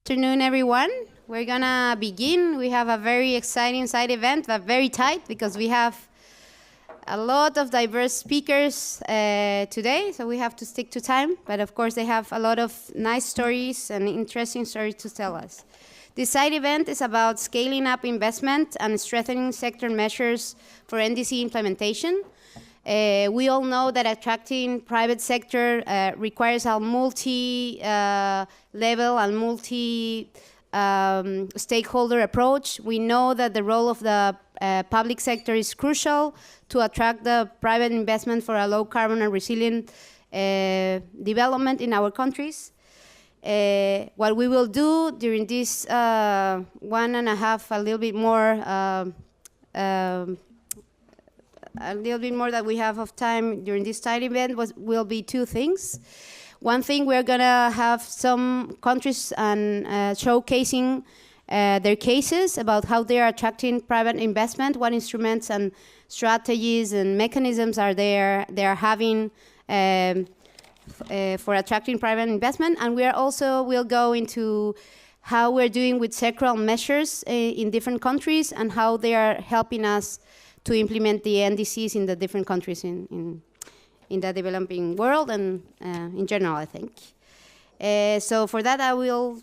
Afternoon, everyone. We're gonna begin. We have a very exciting side event, but very tight because we have a lot of diverse speakers today, so we have to stick to time. But of course, they have a lot of nice stories and interesting stories to tell us. This side event is about scaling up investment and strengthening sector measures for NDC implementation. We all know that attracting private sector requires a multi-level and multi-stakeholder approach. We know that the role of the public sector is crucial to attract the private investment for a low carbon and resilient development in our countries. What we will do during this 1.5, a little bit more that we have of time during this side event will be two things. One thing, we're gonna have some countries and showcasing their cases about how they are attracting private investment, what instruments and strategies and mechanisms are they are having for attracting private investment. And we'll go into how we're doing with sectoral measures in different countries and how they are helping us to implement the NDCs in the different countries in the developing world and in general, I think. So for that, I will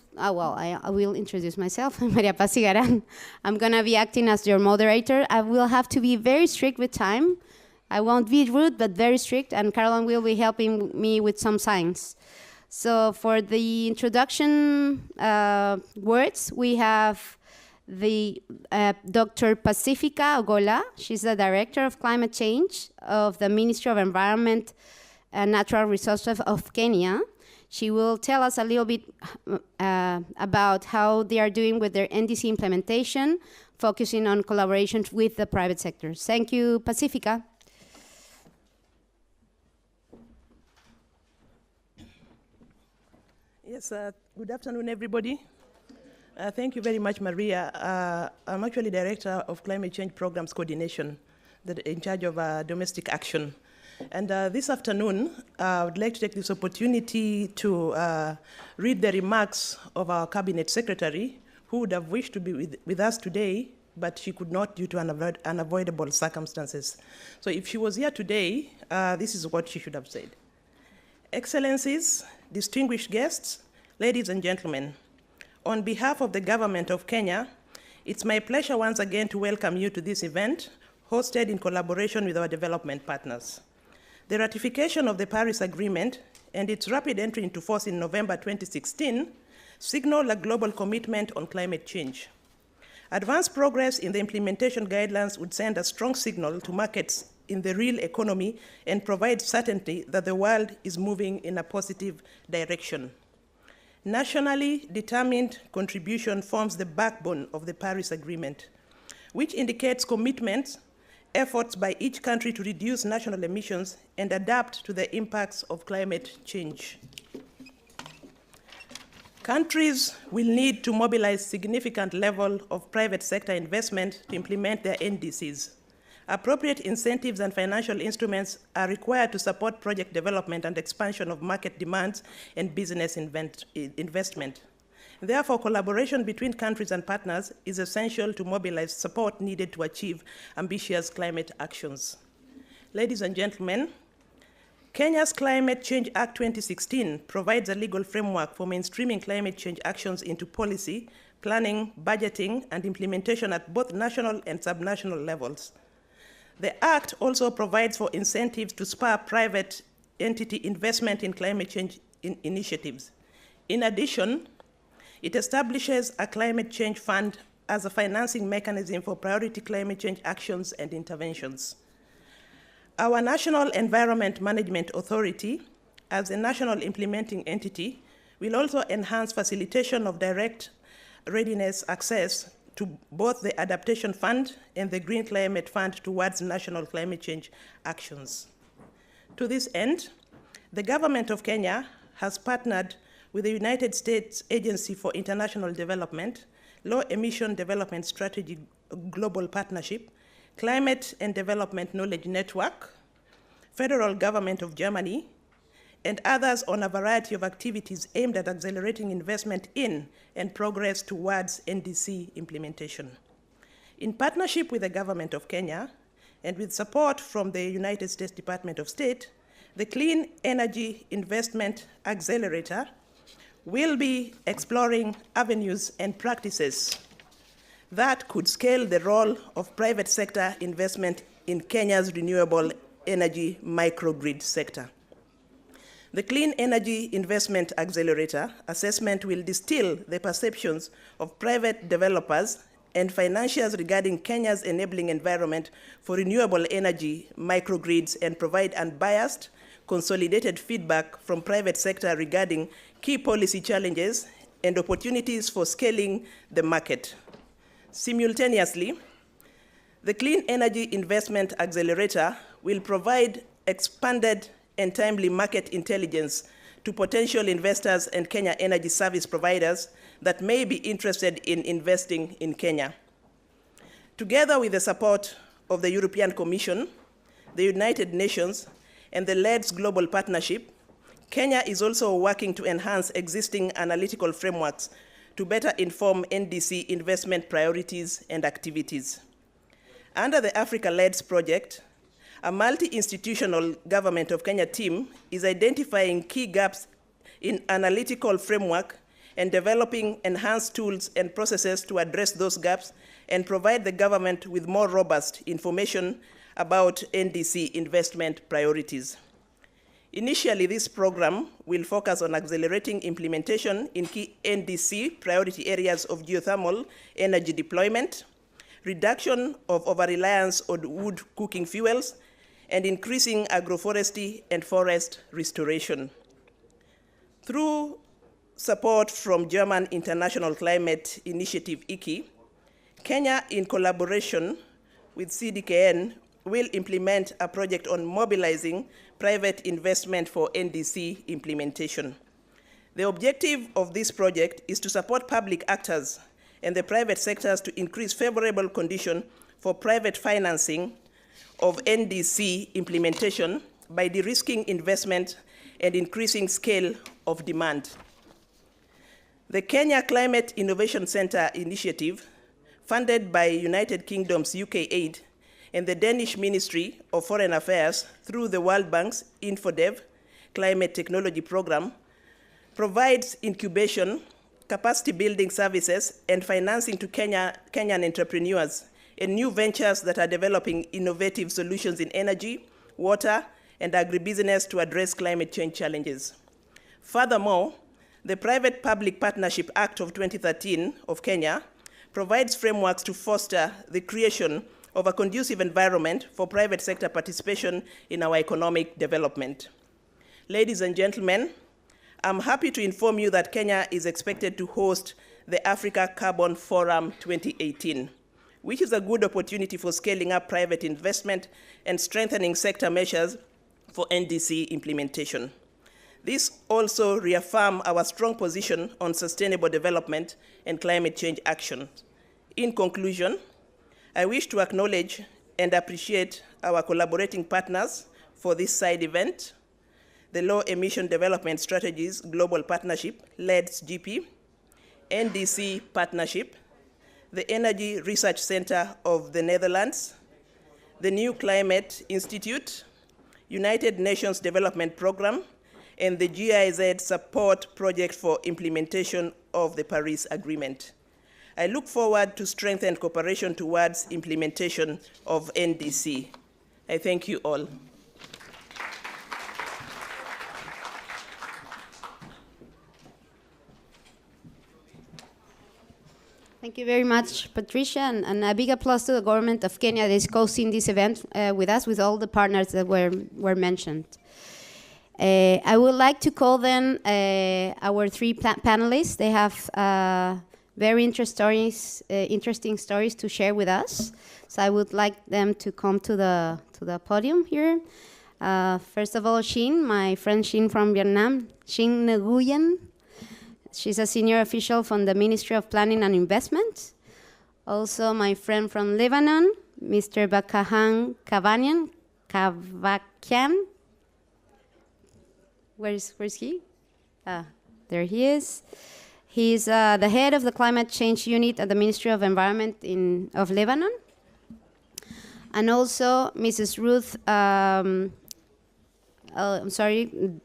introduce myself. I'm Maria Paz Cigaran. I'm gonna be acting as your moderator. I will have to be very strict with time. I won't be rude, but very strict, and Caroline will be helping me with some signs. So for the introduction words, we have the Dr. Pacifica Ogola. She's the Director of Climate Change of the Ministry of Environment and Natural Resources of Kenya. She will tell us a little bit about how they are doing with their NDC implementation, focusing on collaboration with the private sector. Thank you, Pacifica. Yes, good afternoon, everybody. Thank you very much, Maria. I'm actually Director of Climate Change Programs Coordination, in charge of domestic action. And this afternoon, I would like to take this opportunity to read the remarks of our Cabinet Secretary, who would have wished to be with us today, but she could not due to unavoidable circumstances. So if she was here today, this is what she should have said. Excellencies, distinguished guests, ladies and gentlemen, on behalf of the government of Kenya, it's my pleasure once again to welcome you to this event, hosted in collaboration with our development partners. The ratification of the Paris Agreement and its rapid entry into force in November 2016 signal a global commitment on climate change. Advanced progress in the implementation guidelines would send a strong signal to markets in the real economy and provide certainty that the world is moving in a positive direction. Nationally determined contribution forms the backbone of the Paris Agreement, which indicates commitments, efforts by each country to reduce national emissions and adapt to the impacts of climate change. Countries will need to mobilize significant level of private sector investment to implement their NDCs. Appropriate incentives and financial instruments are required to support project development and expansion of market demands and business investment. Therefore, collaboration between countries and partners is essential to mobilize support needed to achieve ambitious climate actions. Ladies and gentlemen, Kenya's Climate Change Act 2016 provides a legal framework for mainstreaming climate change actions into policy, planning, budgeting, and implementation at both national and subnational levels. The Act also provides for incentives to spur private entity investment in climate change initiatives. In addition, it establishes a climate change fund as a financing mechanism for priority climate change actions and interventions. Our National Environment Management Authority, as a national implementing entity, will also enhance facilitation of direct readiness access to both the Adaptation Fund and the Green Climate Fund towards national climate change actions. To this end, the government of Kenya has partnered with the United States Agency for International Development, Low Emission Development Strategy Global Partnership, Climate and Development Knowledge Network, Federal Government of Germany, and others on a variety of activities aimed at accelerating investment in and progress towards NDC implementation. In partnership with the government of Kenya and with support from the United States Department of State, the Clean Energy Investment Accelerator will be exploring avenues and practices that could scale the role of private sector investment in Kenya's renewable energy microgrid sector. The Clean Energy Investment Accelerator assessment will distill the perceptions of private developers and financiers regarding Kenya's enabling environment for renewable energy microgrids and provide unbiased, consolidated feedback from private sector regarding key policy challenges and opportunities for scaling the market. Simultaneously, the Clean Energy Investment Accelerator will provide expanded and timely market intelligence to potential investors and Kenya energy service providers that may be interested in investing in Kenya. Together with the support of the European Commission, the United Nations, and the LEDS Global Partnership, Kenya is also working to enhance existing analytical frameworks to better inform NDC investment priorities and activities. Under the Africa LEDS project, a multi-institutional government of Kenya team is identifying key gaps in analytical framework and developing enhanced tools and processes to address those gaps and provide the government with more robust information about NDC investment priorities. Initially, this program will focus on accelerating implementation in key NDC priority areas of geothermal energy deployment, reduction of over-reliance on wood cooking fuels, and increasing agroforestry and forest restoration. Through support from German International Climate Initiative, ICI, Kenya, in collaboration with CDKN, will implement a project on mobilizing private investment for NDC implementation. The objective of this project is to support public actors and the private sectors to increase favorable conditions for private financing of NDC implementation by de-risking investment and increasing scale of demand. The Kenya Climate Innovation Center initiative, funded by United Kingdom's UK Aid and the Danish Ministry of Foreign Affairs through the World Bank's InfoDev Climate Technology Program, provides incubation, capacity building services, and financing to Kenyan entrepreneurs and new ventures that are developing innovative solutions in energy, water, and agribusiness to address climate change challenges. Furthermore, the Private-Public Partnership Act of 2013 of Kenya provides frameworks to foster the creation of a conducive environment for private sector participation in our economic development. Ladies and gentlemen, I'm happy to inform you that Kenya is expected to host the Africa Carbon Forum 2018, which is a good opportunity for scaling up private investment and strengthening sector measures for NDC implementation. This also reaffirms our strong position on sustainable development and climate change action. In conclusion, I wish to acknowledge and appreciate our collaborating partners for this side event, the Low Emission Development Strategies Global Partnership, LEDS GP, NDC Partnership, the Energy Research Center of the Netherlands, the New Climate Institute, United Nations Development Program, and the GIZ Support Project for implementation of the Paris Agreement. I look forward to strengthened cooperation towards implementation of NDC. I thank you all. Thank you very much, Patricia, and a big applause to the government of Kenya that is hosting this event with us, with all the partners that were mentioned. I would like to call then our three panelists. They have very interesting stories to share with us. So I would like them to come to the podium here. First of all, Shin, my friend Shin from Vietnam, Shin Nguyen. She's a senior official from the Ministry of Planning and Investment. Also, my friend from Lebanon, Mr. Bakahan Kavakian. Where's he? There he is. He's the head of the climate change unit at the Ministry of Environment of Lebanon. And also Mrs. Ruth,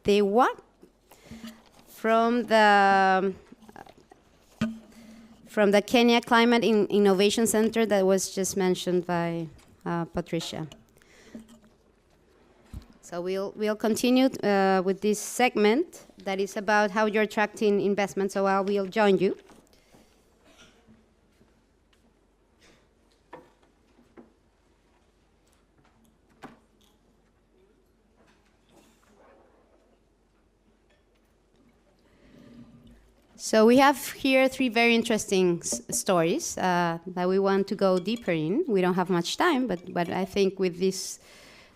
Dewa, from the Kenya Climate Innovation Center that was just mentioned by Patricia. So we'll continue with this segment that is about how you're attracting investment. So I will join you. So we have here three very interesting stories that we want to go deeper in. We don't have much time, but I think with these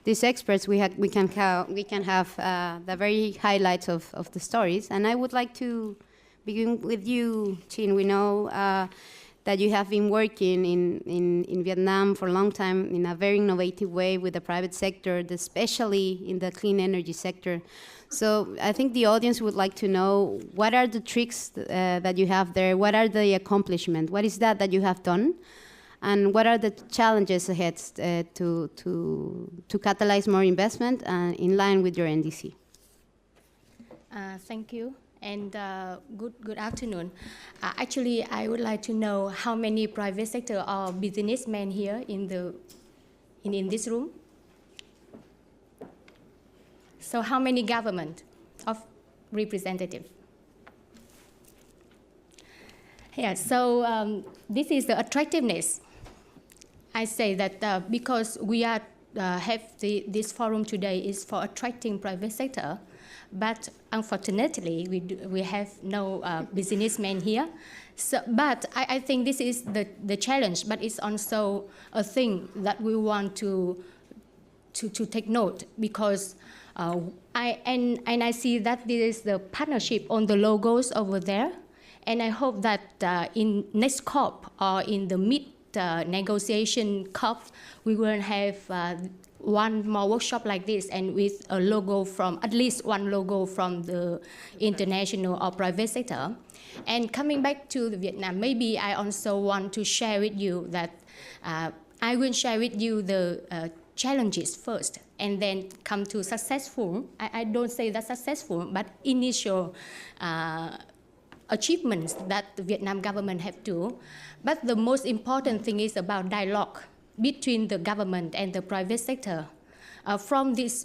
experts, we can have the very highlights of the stories. And I would like to begin with you, Chin. We know that you have been working in Vietnam for a long time in a very innovative way with the private sector, especially in the clean energy sector. So I think the audience would like to know, what are the tricks that you have there? What are the accomplishments? What is that you have done? And what are the challenges ahead to catalyze more investment in line with your NDC? Thank you, and good afternoon. Actually, I would like to know how many private sector or businessmen here in this room. So how many government of representative? Yeah, so this is the attractiveness. I say that because we have this forum today is for attracting private sector, but unfortunately we have no businessmen here. So, but I think this is the challenge, but it's also a thing that we want to take note, because I see that this is the partnership on the logos over there, and I hope that in next COP or in the negotiation COP, we will have one more workshop like this, and with a logo from, at least one logo from the international or private sector. And coming back to Vietnam, maybe I also want to share with you that I will share with you the challenges first, and then come to successful. I don't say that successful, but initial achievements that the Vietnam government have to. But the most important thing is about dialogue between the government and the private sector. From this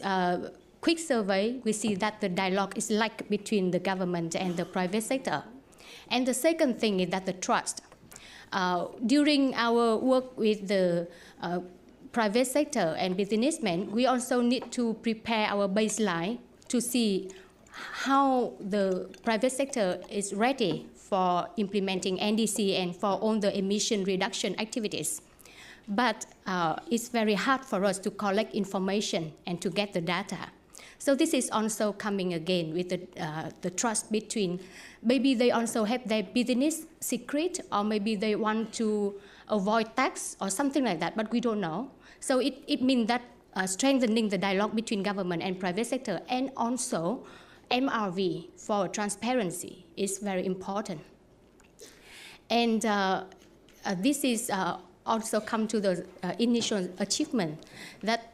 quick survey, we see that the dialogue is like between the government and the private sector. And the second thing is that the trust. During our work with the private sector and businessmen, we also need to prepare our baseline to see how the private sector is ready for implementing NDC and for all the emission reduction activities. But it's very hard for us to collect information and to get the data. So this is also coming again with the trust between, maybe they also have their business secret, or maybe they want to avoid tax or something like that, but we don't know. So it means that strengthening the dialogue between government and private sector, and also MRV for transparency is very important. And this is also come to the initial achievement that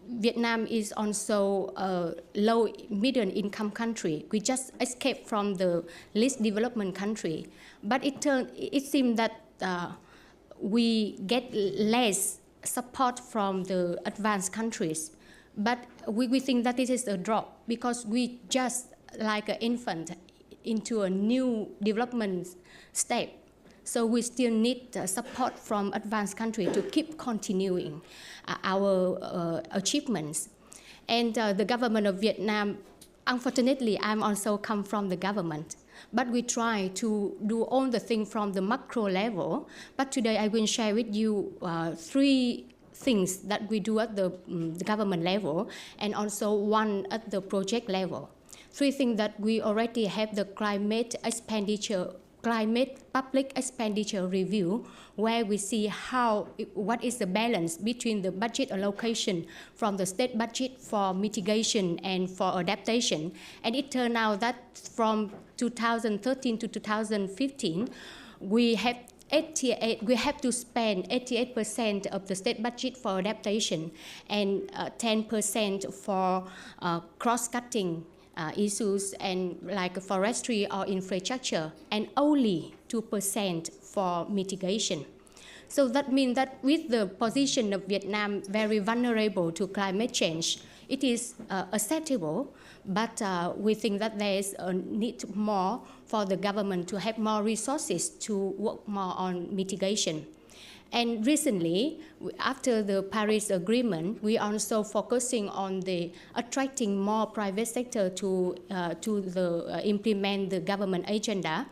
Vietnam is also a low middle income country. We just escaped from the least development country, but it seems that we get less support from the advanced countries. But we think that this is a drop, because we just like an infant into a new development step. So we still need support from advanced countries to keep continuing our achievements. And the government of Vietnam, unfortunately, I'm also come from the government, but we try to do all the things from the macro level. But today I will share with you three things that we do at the government level, and also one at the project level. Three things that we already have: the climate expenditure climate public expenditure review, where we see what is the balance between the budget allocation from the state budget for mitigation and for adaptation. And it turned out that from 2013 to 2015, we have to spend 88% of the state budget for adaptation and 10% for cross-cutting issues and like forestry or infrastructure, and only 2% for mitigation. So that means that with the position of Vietnam very vulnerable to climate change, it is acceptable, but we think that there is a need more for the government to have more resources to work more on mitigation. And recently, after the Paris Agreement, we are also focusing on the attracting more private sector to implement the government agenda.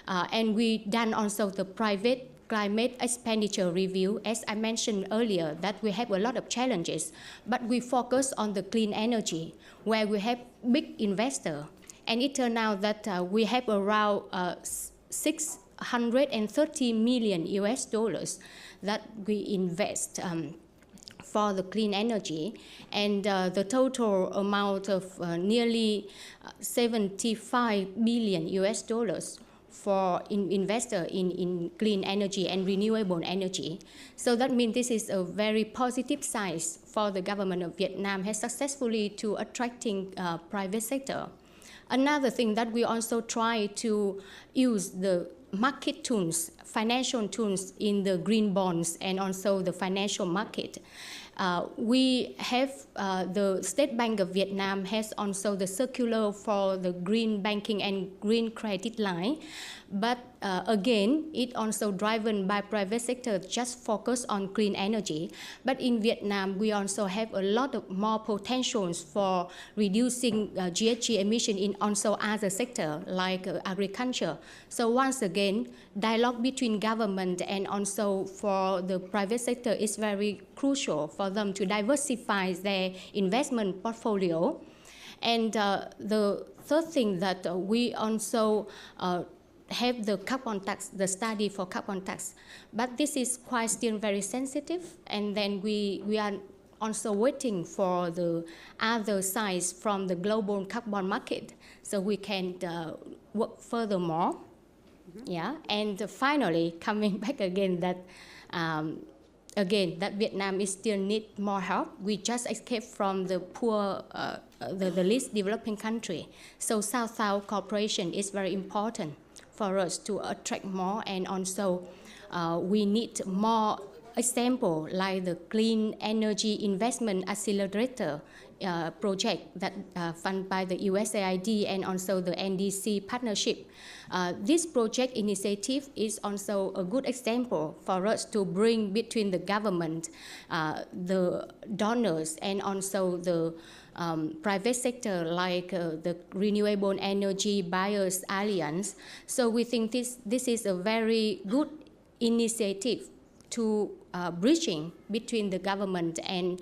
And we done also the private climate expenditure review. As I mentioned earlier, that we have a lot of challenges, but we focus on the clean energy, where we have big investor. And it turned out that we have around $630 million that we invest for the clean energy, and the total amount of nearly $75 billion for investor in clean energy and renewable energy. So that means this is a very positive sign for the government of Vietnam has successfully to attracting private sector. Another thing that we also try to use the market tools, financial tools in the green bonds and also the financial market. We have the State Bank of Vietnam has also the circular for the green banking and green credit line. But again, it also driven by private sector, just focus on clean energy. But in Vietnam, we also have a lot of more potentials for reducing GHG emission in also other sector like agriculture. So once again, dialogue between government and also for the private sector is very crucial for them to diversify their investment portfolio. And the third thing that we also have the carbon tax, the study for carbon tax, but this is quite still very sensitive, and then we are also waiting for the other sides from the global carbon market, so we can work furthermore. Yeah, and finally coming back again that that Vietnam is still need more help. We just escaped from the poor, the least developing country, so South-South cooperation is very important for us to attract more, and also we need more example like the Clean Energy Investment Accelerator project that funded by the USAID and also the NDC Partnership. This project initiative is also a good example for us to bring between the government, the donors, and also the private sector like the Renewable Energy Buyers Alliance. So we think this is a very good initiative to bridging between the government and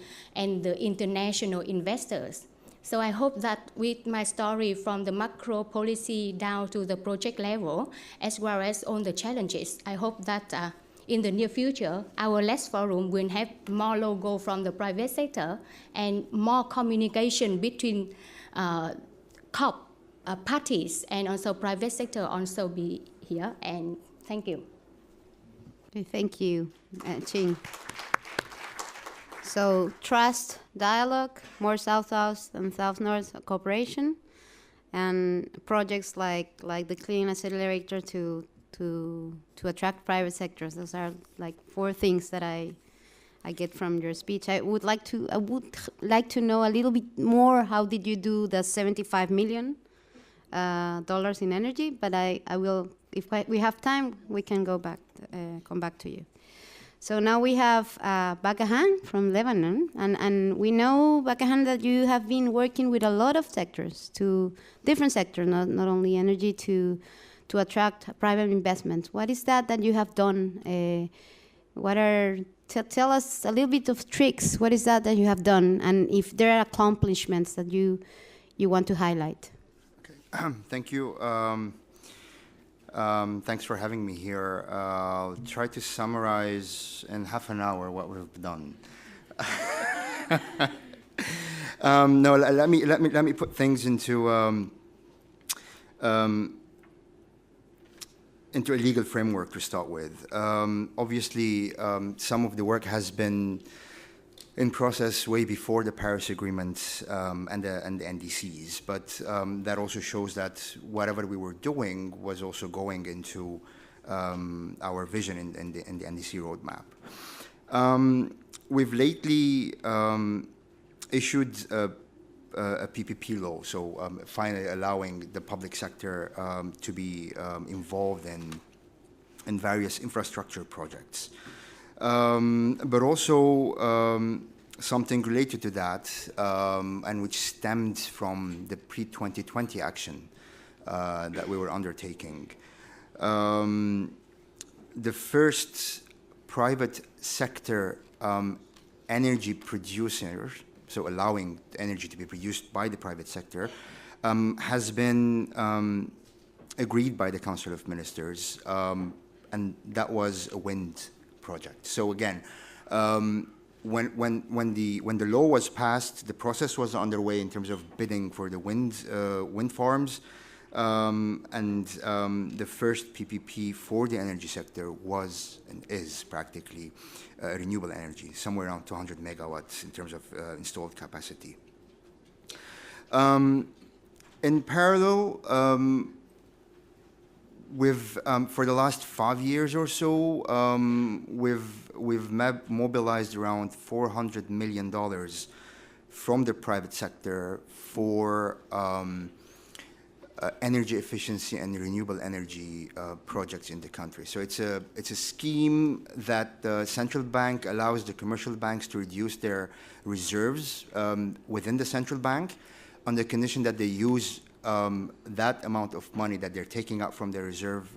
the international investors. So I hope that with my story from the macro policy down to the project level, as well as on the challenges, I hope that in the near future, our LES Forum will have more logo from the private sector and more communication between COP parties and also private sector also be here. And thank you. Okay, thank you, Ching. So trust, dialogue, more South-South and South-North cooperation, and projects like the Clean Accelerator to attract private sectors. Those are like 4 things that I get from your speech. I would like to know a little bit more. How did you do the $75 million in energy? But I will, if we have time, we can come back to you. So now we have Bakahan from Lebanon, and we know, Bakahan, that you have been working with a lot of sectors, to different sectors, not only energy, to attract private investment. What is that you have done? Tell us a little bit of tricks. What is that you have done, and if there are accomplishments that you want to highlight? Okay. Thank you. Thanks for having me here. I'll try to summarize in half an hour what we've done. No, let me put things into a legal framework to start with. Obviously, some of the work has been in process way before the Paris Agreement and the NDCs, but that also shows that whatever we were doing was also going into our vision in the NDC roadmap. We've lately issued a PPP law, so finally allowing the public sector to be involved in various infrastructure projects. But also something related to that, and which stemmed from the pre-2020 action that we were undertaking. The first private sector energy producers, so allowing energy to be produced by the private sector, has been agreed by the Council of Ministers, and that was a wind project. So again, when the law was passed, the process was underway in terms of bidding for the wind farms, and the first PPP for the energy sector was and is practically renewable energy, somewhere around 200 megawatts in terms of installed capacity. In parallel, for the last 5 years or so, we've mobilized around $400 million from the private sector for energy efficiency and renewable energy projects in the country. So it's a scheme that the central bank allows the commercial banks to reduce their reserves within the central bank on the condition that they use that amount of money that they're taking out from their reserve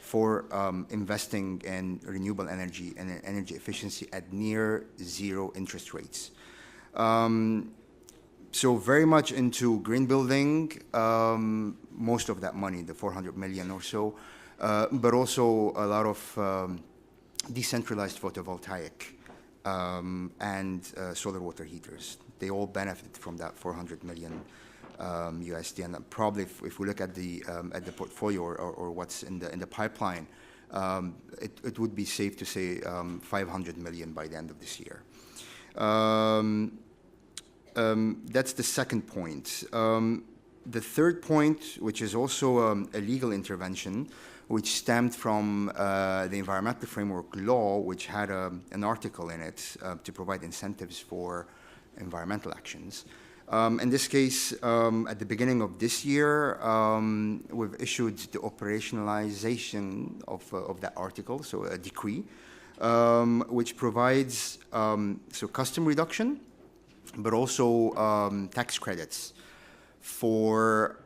for investing in renewable energy and energy efficiency at near zero interest rates. So very much into green building, most of that money, the 400 million or so, but also a lot of decentralized photovoltaic and solar water heaters. They all benefit from that 400 million USD, and probably if we look at the portfolio or what's in the pipeline, it would be safe to say 500 million by the end of this year. That's the second point. The third point, which is also a legal intervention, which stemmed from the Environmental Framework Law, which had an article in it to provide incentives for environmental actions. In this case, at the beginning of this year, we've issued the operationalization of that article, so a decree, which provides custom reduction, but also tax credits for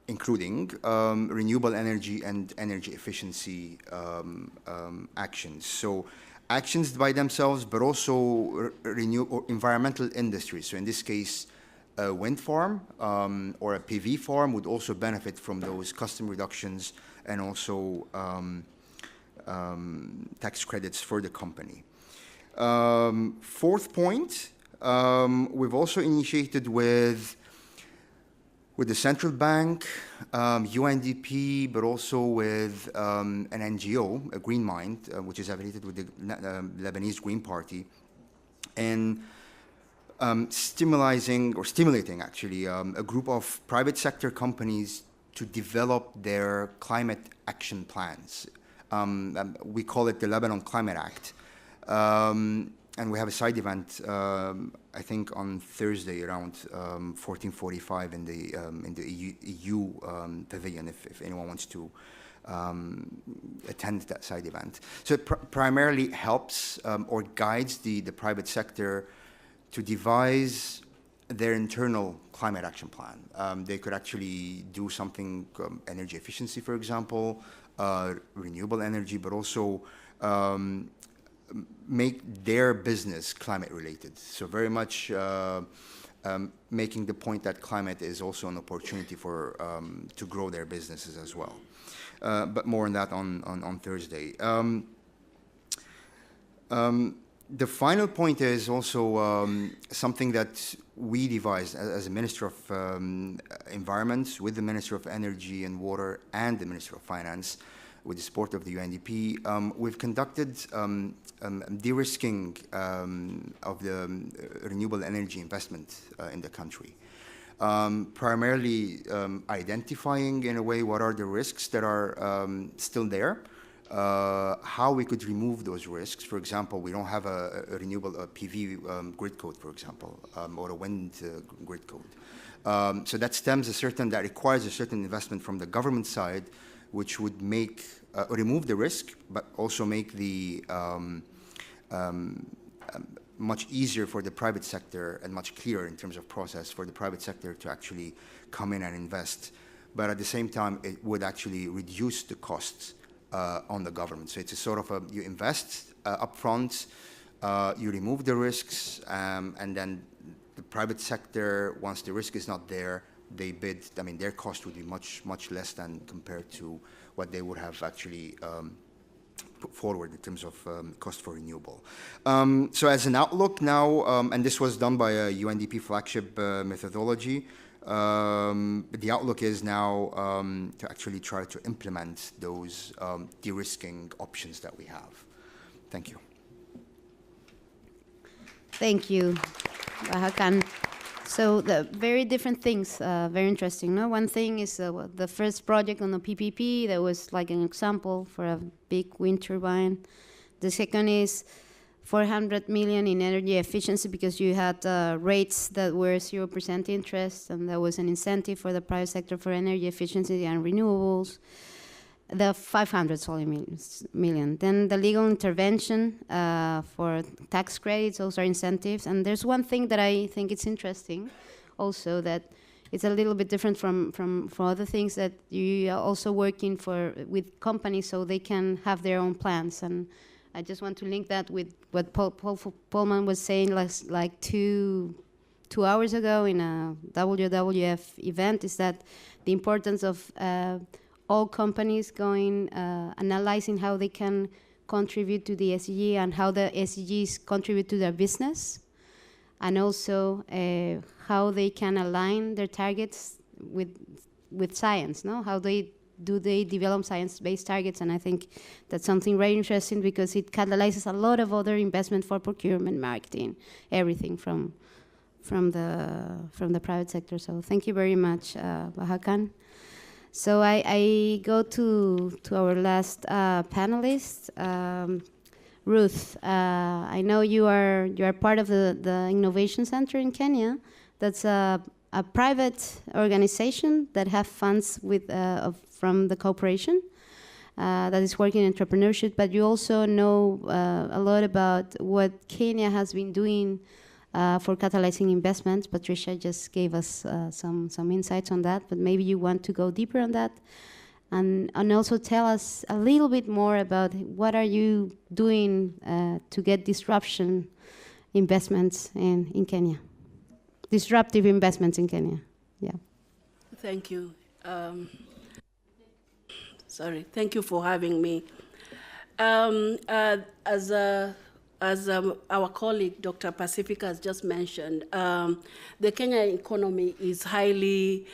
including renewable energy and energy efficiency actions. So actions by themselves, but also environmental industries. So in this case, a wind farm or a PV farm would also benefit from those custom reductions and also tax credits for the company. Fourth point, we've also initiated with the central bank, UNDP, but also with an NGO, a Green Mind, which is affiliated with the Lebanese Green Party, and stimulating actually a group of private sector companies to develop their climate action plans. We call it the Lebanon Climate Act. And we have a side event, I think on Thursday around 14:45 in the EU pavilion, if anyone wants to attend that side event. So it primarily helps or guides the private sector to devise their internal climate action plan. They could actually do something, energy efficiency, for example, renewable energy, but also make their business climate related. So very much making the point that climate is also an opportunity for to grow their businesses as well. But more on that on Thursday. The final point is also something that we devised as a Minister of Environment with the Minister of Energy and Water and the Minister of Finance with the support of the UNDP. We've conducted de-risking of the renewable energy investment in the country. Primarily identifying in a way what are the risks that are still there, how we could remove those risks. For example, we don't have a renewable PV grid code, for example, or a wind grid code. So that that requires a certain investment from the government side, which would make, remove the risk, but also make the much easier for the private sector and much clearer in terms of process for the private sector to actually come in and invest. But at the same time, it would actually reduce the costs on the government. So it's a sort of you invest upfront, you remove the risks, and then the private sector, once the risk is not there, they bid. I mean, their cost would be much less than compared to what they would have actually put forward in terms of cost for renewable. So as an outlook now, and this was done by a UNDP flagship methodology, the outlook is now to actually try to implement those de-risking options that we have. Thank you. Thank you, Hakan. So the very different things, very interesting. No, one thing is the first project on the PPP that was like an example for a big wind turbine. The second is 400 million in energy efficiency because you had rates that were 0% interest, and there was an incentive for the private sector for energy efficiency and renewables. The 500 million. Then the legal intervention for tax credits, those are incentives. And there's one thing that I think it's interesting also, that it's a little bit different from other things, that you are also working with companies so they can have their own plans. And I just want to link that with what Paul Polman was saying like two hours ago in a WWF event, is that the importance of all companies going, analyzing how they can contribute to the SDG and how the SDGs contribute to their business, and also how they can align their targets with science, no? How they develop science-based targets, and I think that's something very interesting because it catalyzes a lot of other investment for procurement, marketing, everything from the private sector. So thank you very much, Hakan. So I go to our last panelist, Ruth. I know you are part of the Innovation Center in Kenya. That's a private organization that have funds from the corporation that is working in entrepreneurship. But you also know a lot about what Kenya has been doing for catalyzing investments. Patricia just gave us some insights on that, but maybe you want to go deeper on that, and also tell us a little bit more about what are you doing to get disruption investments in Kenya, disruptive investments in Kenya. Yeah. Thank you. Thank you for having me. As our colleague, Dr. Pacifica, has just mentioned, the Kenya economy is highly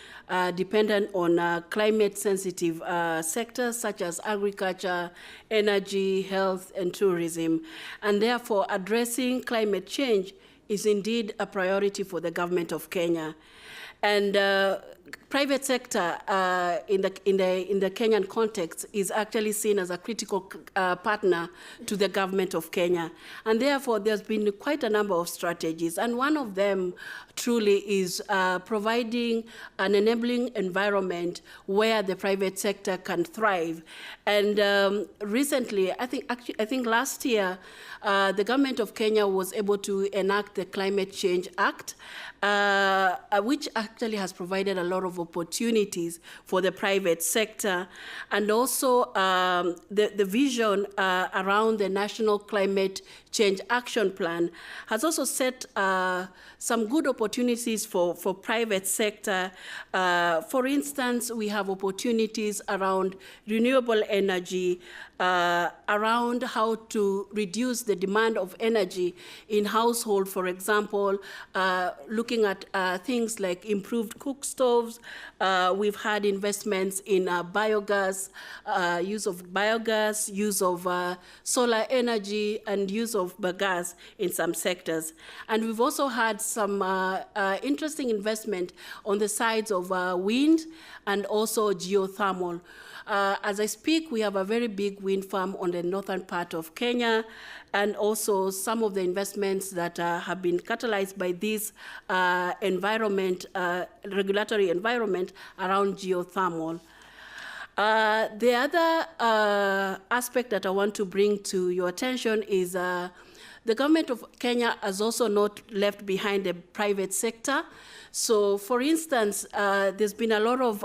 dependent on climate-sensitive sectors such as agriculture, energy, health, and tourism. And therefore, addressing climate change is indeed a priority for the government of Kenya. And private sector in the Kenyan context is actually seen as a critical partner to the government of Kenya. And therefore, there's been quite a number of strategies. And one of them truly is providing an enabling environment where the private sector can thrive. And recently, I think last year, the government of Kenya was able to enact the Climate Change Act, which actually has provided a lot of opportunities for the private sector. And also the vision around the National Climate Change Action Plan has also set some good opportunities opportunities for private sector. For instance, we have opportunities around renewable energy, around how to reduce the demand of energy in household, for example, looking at things like improved cook stoves. We've had investments in biogas, use of biogas, use of solar energy, and use of biogas in some sectors. And we've also had some interesting investment on the sides of wind and also geothermal. As I speak, we have a very big wind farm on the northern part of Kenya, and also some of the investments that have been catalyzed by this regulatory environment around geothermal. The other aspect that I want to bring to your attention is the government of Kenya has also not left behind the private sector. So, for instance, there's been a lot of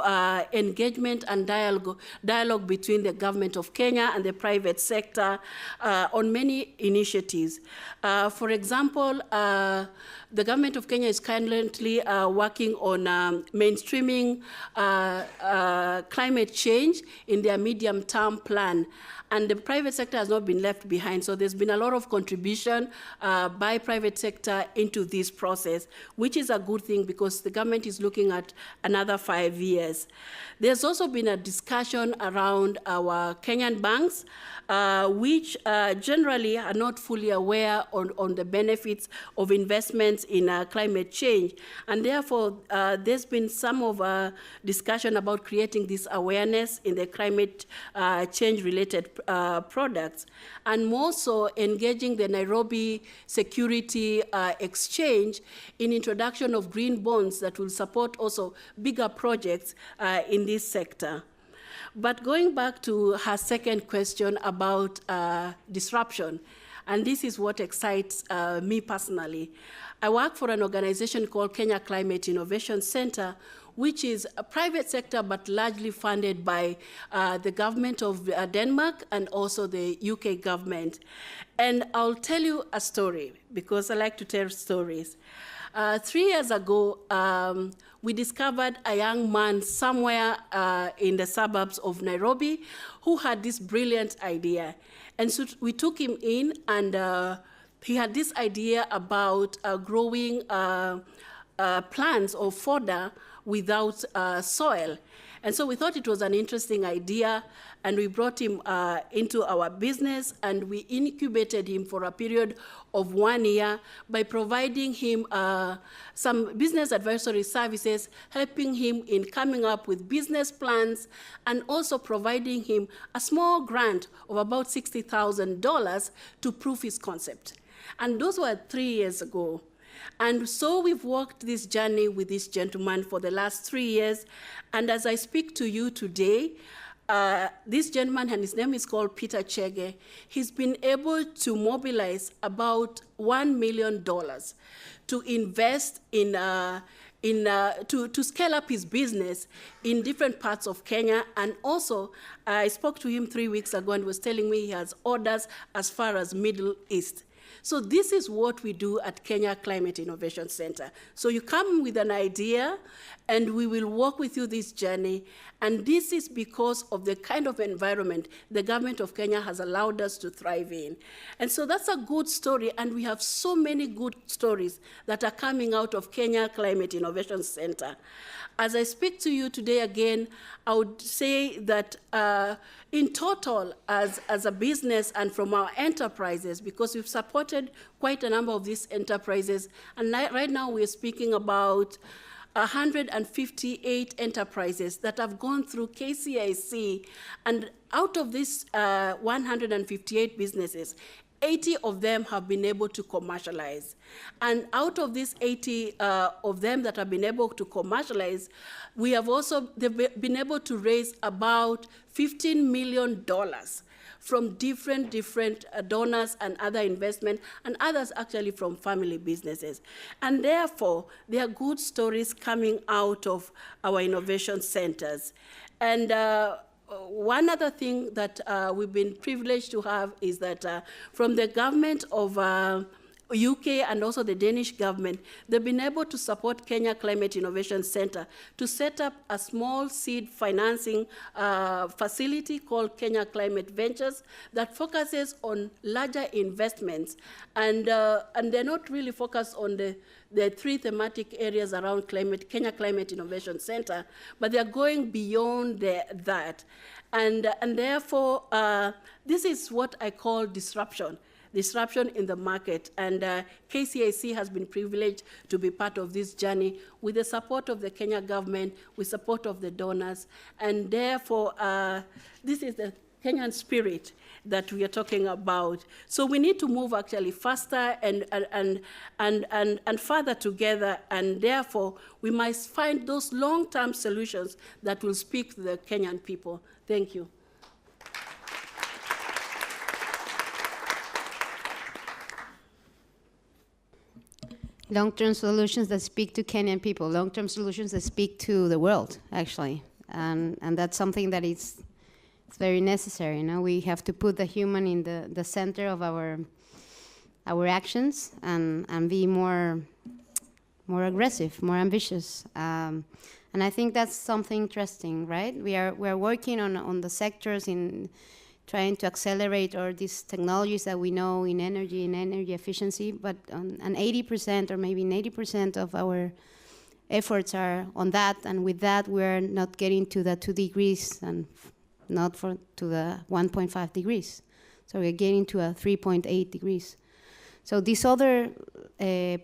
engagement and dialogue between the government of Kenya and the private sector on many initiatives. For example, the government of Kenya is currently working on mainstreaming climate change in their medium-term plan. And the private sector has not been left behind. So there's been a lot of contribution by private sector into this process, which is a good thing because the government is looking at another 5 years. There's also been a discussion around our Kenyan banks, which generally are not fully aware on the benefits of investments in climate change. And therefore, there's been some of a discussion about creating this awareness in the climate change-related products, and more so engaging the Nairobi Security Exchange in introduction of green bonds that will support also bigger projects in this sector. But going back to her second question about disruption, and this is what excites me personally. I work for an organization called Kenya Climate Innovation Center, which is a private sector but largely funded by the government of Denmark and also the UK government. And I'll tell you a story because I like to tell stories. 3 years ago, we discovered a young man somewhere in the suburbs of Nairobi who had this brilliant idea. And so we took him in, and he had this idea about growing plants or fodder without soil. And so we thought it was an interesting idea, and we brought him into our business, and we incubated him for a period of 1 year by providing him some business advisory services, helping him in coming up with business plans, and also providing him a small grant of about $60,000 to prove his concept. And those were 3 years ago. And so we've walked this journey with this gentleman for the last 3 years. And as I speak to you today, this gentleman, and his name is called Peter Chege, he's been able to mobilize about $1 million to invest in to scale up his business in different parts of Kenya. And also, I spoke to him 3 weeks ago and was telling me he has orders as far as Middle East. So this is what we do at Kenya Climate Innovation Center. So you come with an idea, and we will walk with you this journey. And this is because of the kind of environment the government of Kenya has allowed us to thrive in. And so that's a good story, and we have so many good stories that are coming out of Kenya Climate Innovation Center. As I speak to you today again, I would say that in total, as a business and from our enterprises, because we've supported quite a number of these enterprises, and right now we're speaking about 158 enterprises that have gone through KCIC, and out of these 158 businesses, 80 of them have been able to commercialize. And out of these 80 of them that have been able to commercialize, they've been able to raise about $15 million from different donors and other investment, and others actually from family businesses. And therefore, there are good stories coming out of our innovation centers. And one other thing that we've been privileged to have is that from the government of UK and also the Danish government, they've been able to support Kenya Climate Innovation Center to set up a small seed financing facility called Kenya Climate Ventures that focuses on larger investments. And they're not really focused on the three thematic areas around Kenya Climate Innovation Center, but they're going beyond that. And therefore, this is what I call disruption in the market. And KCIC has been privileged to be part of this journey with the support of the Kenya government, with support of the donors. And therefore, this is the Kenyan spirit that we are talking about. So we need to move actually faster and further together, and therefore we must find those long-term solutions that will speak to the Kenyan people. Thank you. Long-term solutions that speak to Kenyan people, long-term solutions that speak to the world, actually. And that's something that it's very necessary. You know? We have to put the human in the center of our actions and be more aggressive, more ambitious. And I think that's something interesting, right? We are working on the sectors in trying to accelerate all these technologies that we know in energy and energy efficiency, but an 80% or maybe 90% of our efforts are on that, and with that we're not getting to the 2 degrees and not to the 1.5 degrees. So we're getting to a 3.8 degrees. So this other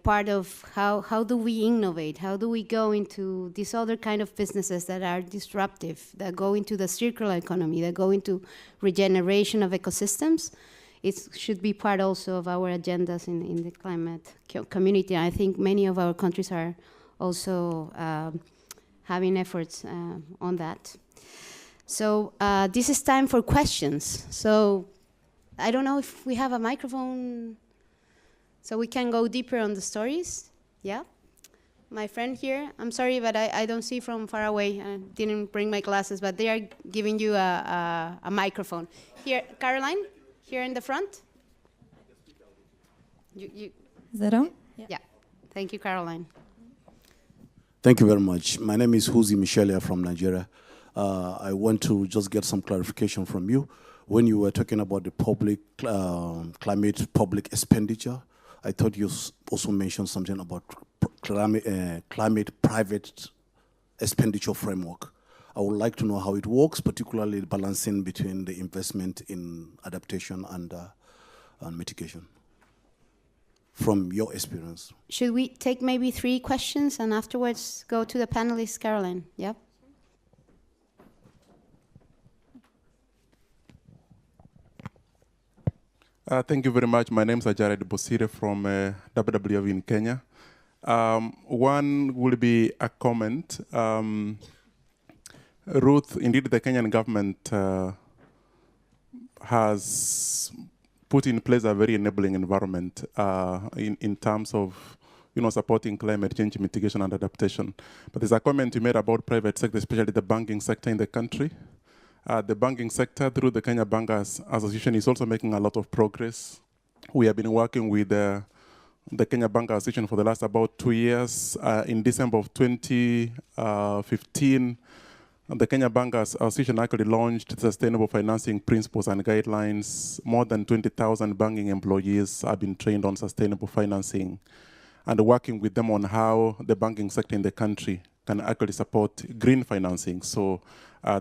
part of how do we innovate, how do we go into these other kind of businesses that are disruptive, that go into the circular economy, that go into regeneration of ecosystems, it should be part also of our agendas in the climate community. I think many of our countries are also having efforts on that. So this is time for questions. So I don't know if we have a microphone so we can go deeper on the stories. Yeah? My friend here, I'm sorry, but I don't see from far away. I didn't bring my glasses, but they are giving you a microphone. Here, Caroline, here in the front. Is that on? Yeah. Thank you, Caroline. Thank you very much. My name is Huzi Michelia from Nigeria. I want to just get some clarification from you. When you were talking about the public climate public expenditure, I thought you also mentioned something about climate private expenditure framework. I would like to know how it works, particularly balancing between the investment in adaptation and mitigation, from your experience. Should we take maybe 3 questions and afterwards go to the panelists, Caroline? Yeah. Thank you very much. My name is Jared Bosire from WWF in Kenya. One will be a comment. Ruth, indeed the Kenyan government has put in place a very enabling environment in terms of supporting climate change mitigation and adaptation. But there's a comment you made about private sector, especially the banking sector in the country. The banking sector, through the Kenya Bankers Association, is also making a lot of progress. We have been working with the Kenya Bankers Association for the last about 2 years. In December of 2015, the Kenya Bankers Association actually launched sustainable financing principles and guidelines. More than 20,000 banking employees have been trained on sustainable financing and working with them on how the banking sector in the country can actually support green financing. So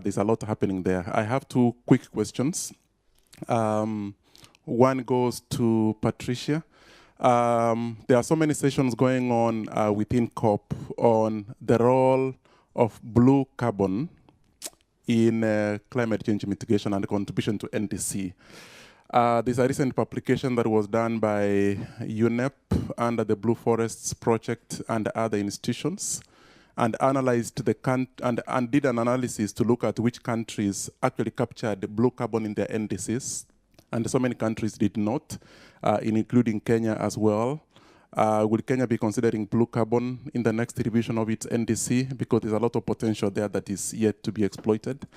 there's a lot happening there. I have 2 quick questions. One goes to Patricia. There are so many sessions going on within COP on the role of blue carbon in climate change mitigation and contribution to NDC. There's a recent publication that was done by UNEP under the Blue Forests Project and other institutions, and analyzed and did an analysis to look at which countries actually captured blue carbon in their NDCs, and so many countries did not, including Kenya as well. Will Kenya be considering blue carbon in the next revision of its NDC? Because there's a lot of potential there that is yet to be exploited.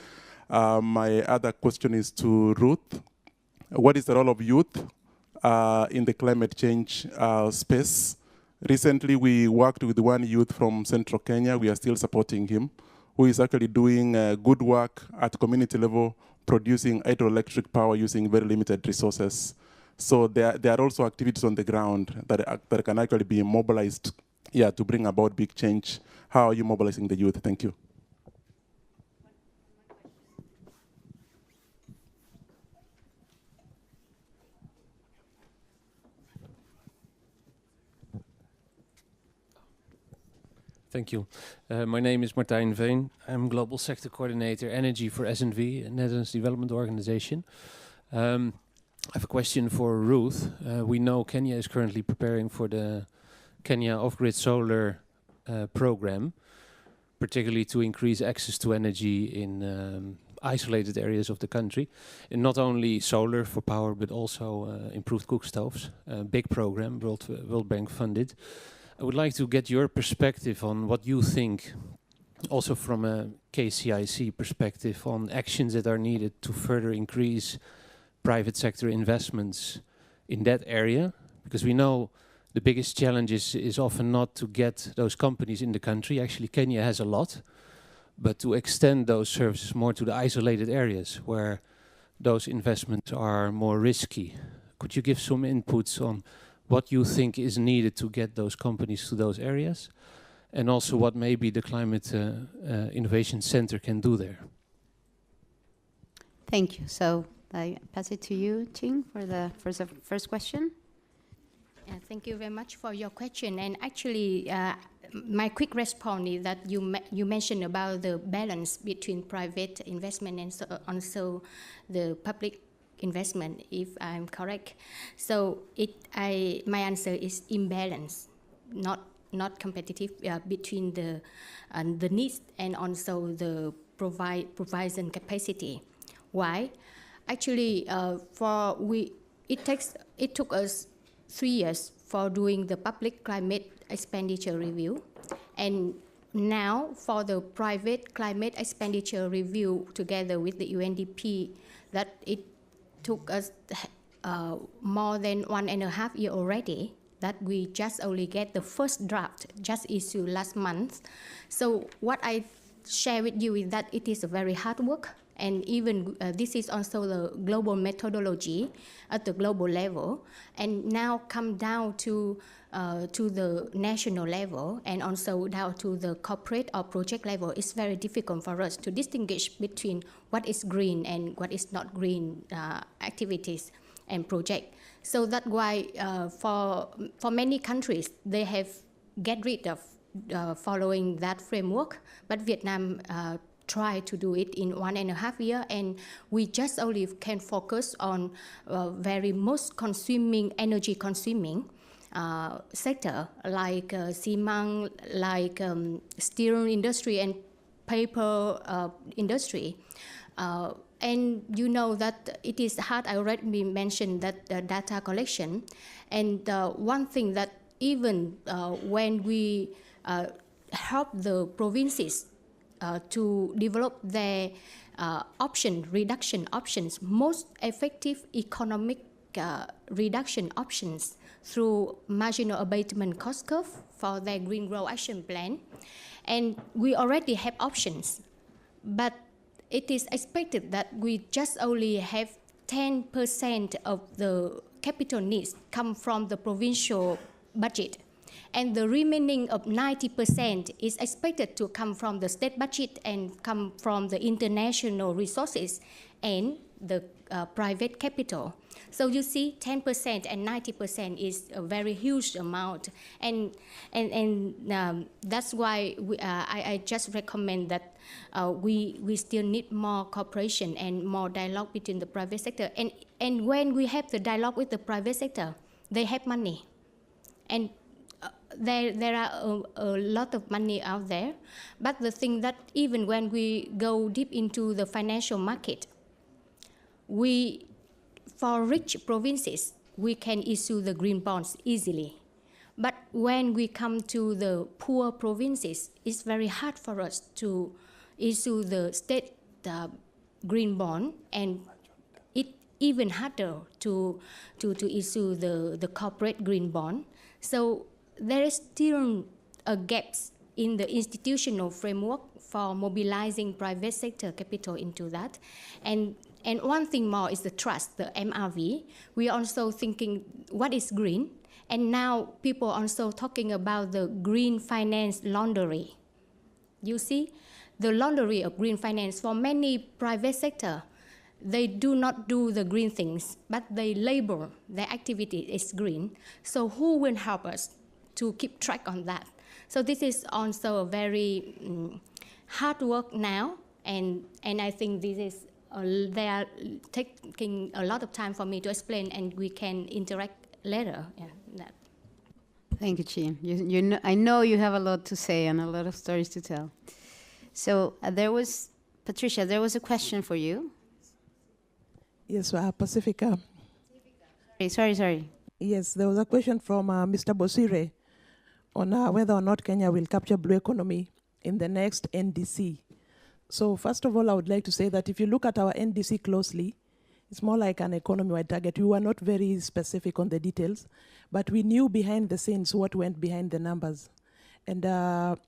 My other question is to Ruth. What is the role of youth in the climate change space. Recently, we worked with one youth from Central Kenya. We are still supporting him, who is actually doing good work at community level, producing hydroelectric power using very limited resources. So there are also activities on the ground that can actually be mobilized, to bring about big change. How are you mobilizing the youth? Thank you. Thank you. My name is Martijn Veen. I'm Global Sector Coordinator Energy for SNV, Netherlands Development Organization. I have a question for Ruth. We know Kenya is currently preparing for the Kenya Off-Grid Solar program, particularly to increase access to energy in isolated areas of the country. And not only solar for power, but also improved cook stoves. A big program, World Bank funded. I would like to get your perspective on what you think, also from a KCIC perspective, on actions that are needed to further increase private sector investments in that area. Because we know the biggest challenge is often not to get those companies in the country. Actually, Kenya has a lot, but to extend those services more to the isolated areas where those investments are more risky. Could you give some inputs on what you think is needed to get those companies to those areas, and also what maybe the Climate Innovation Center can do there? Thank you. So I pass it to you, Ching, for the first question. Thank you very much for your question. And actually, my quick response is that you mentioned about the balance between private investment and also the public investment, if I'm correct. So my answer is imbalance, not competitive between the needs and also the provision capacity. Why? Actually, it took us 3 years for doing the public climate expenditure review, and now for the private climate expenditure review together with the UNDP, that it took us more than 1.5 years already, that we just only get the first draft, just issued last month. So what I share with you is that it is a very hard work, and even this is also the global methodology at the global level, and now come down to the national level and also down to the corporate or project level. It's very difficult for us to distinguish between what is green and what is not green activities and project. So that's why for many countries, they have get rid of following that framework, but Vietnam try to do it in 1.5 years, and we just only can focus on very most energy consuming sector like cement, like steel industry and paper industry. And you know that it is hard. I already mentioned that data collection, and one thing that even when we help the provinces to develop their reduction options, most effective economic reduction options through marginal abatement cost curve for their Green Growth Action Plan. And we already have options, but it is expected that we just only have 10% of the capital needs come from the provincial budget. And the remaining of 90% is expected to come from the state budget and come from the international resources and the private capital. So you see 10% and 90% is a very huge amount. And that's why I just recommend that we still need more cooperation and more dialogue between the private sector. And when we have the dialogue with the private sector, they have money. And there are a lot of money out there. But the thing that even when we go deep into the financial market, for rich provinces, we can issue the green bonds easily. But when we come to the poor provinces, it's very hard for us to issue the state green bond, and even harder to issue the corporate green bond. So there is still a gaps in the institutional framework for mobilizing private sector capital into that. And one thing more is the trust, the MRV. We are also thinking, what is green? And now people are also talking about the green finance laundry. You see, the laundry of green finance for many private sector, they do not do the green things, but they label their activity as green. So who will help us to keep track on that? So this is also a very hard work now, and I think this is they are taking a lot of time for me to explain, and we can interact later. Yeah, that. Thank you, Chi. You know, I know you have a lot to say and a lot of stories to tell. So Patricia, there was a question for you. Yes, Pacifica. Sorry. Yes, there was a question from Mr. Bosire on whether or not Kenya will capture blue economy in the next NDC. So first of all, I would like to say that if you look at our NDC closely, it's more like an economy-wide target. We were not very specific on the details, but we knew behind the scenes what went behind the numbers. And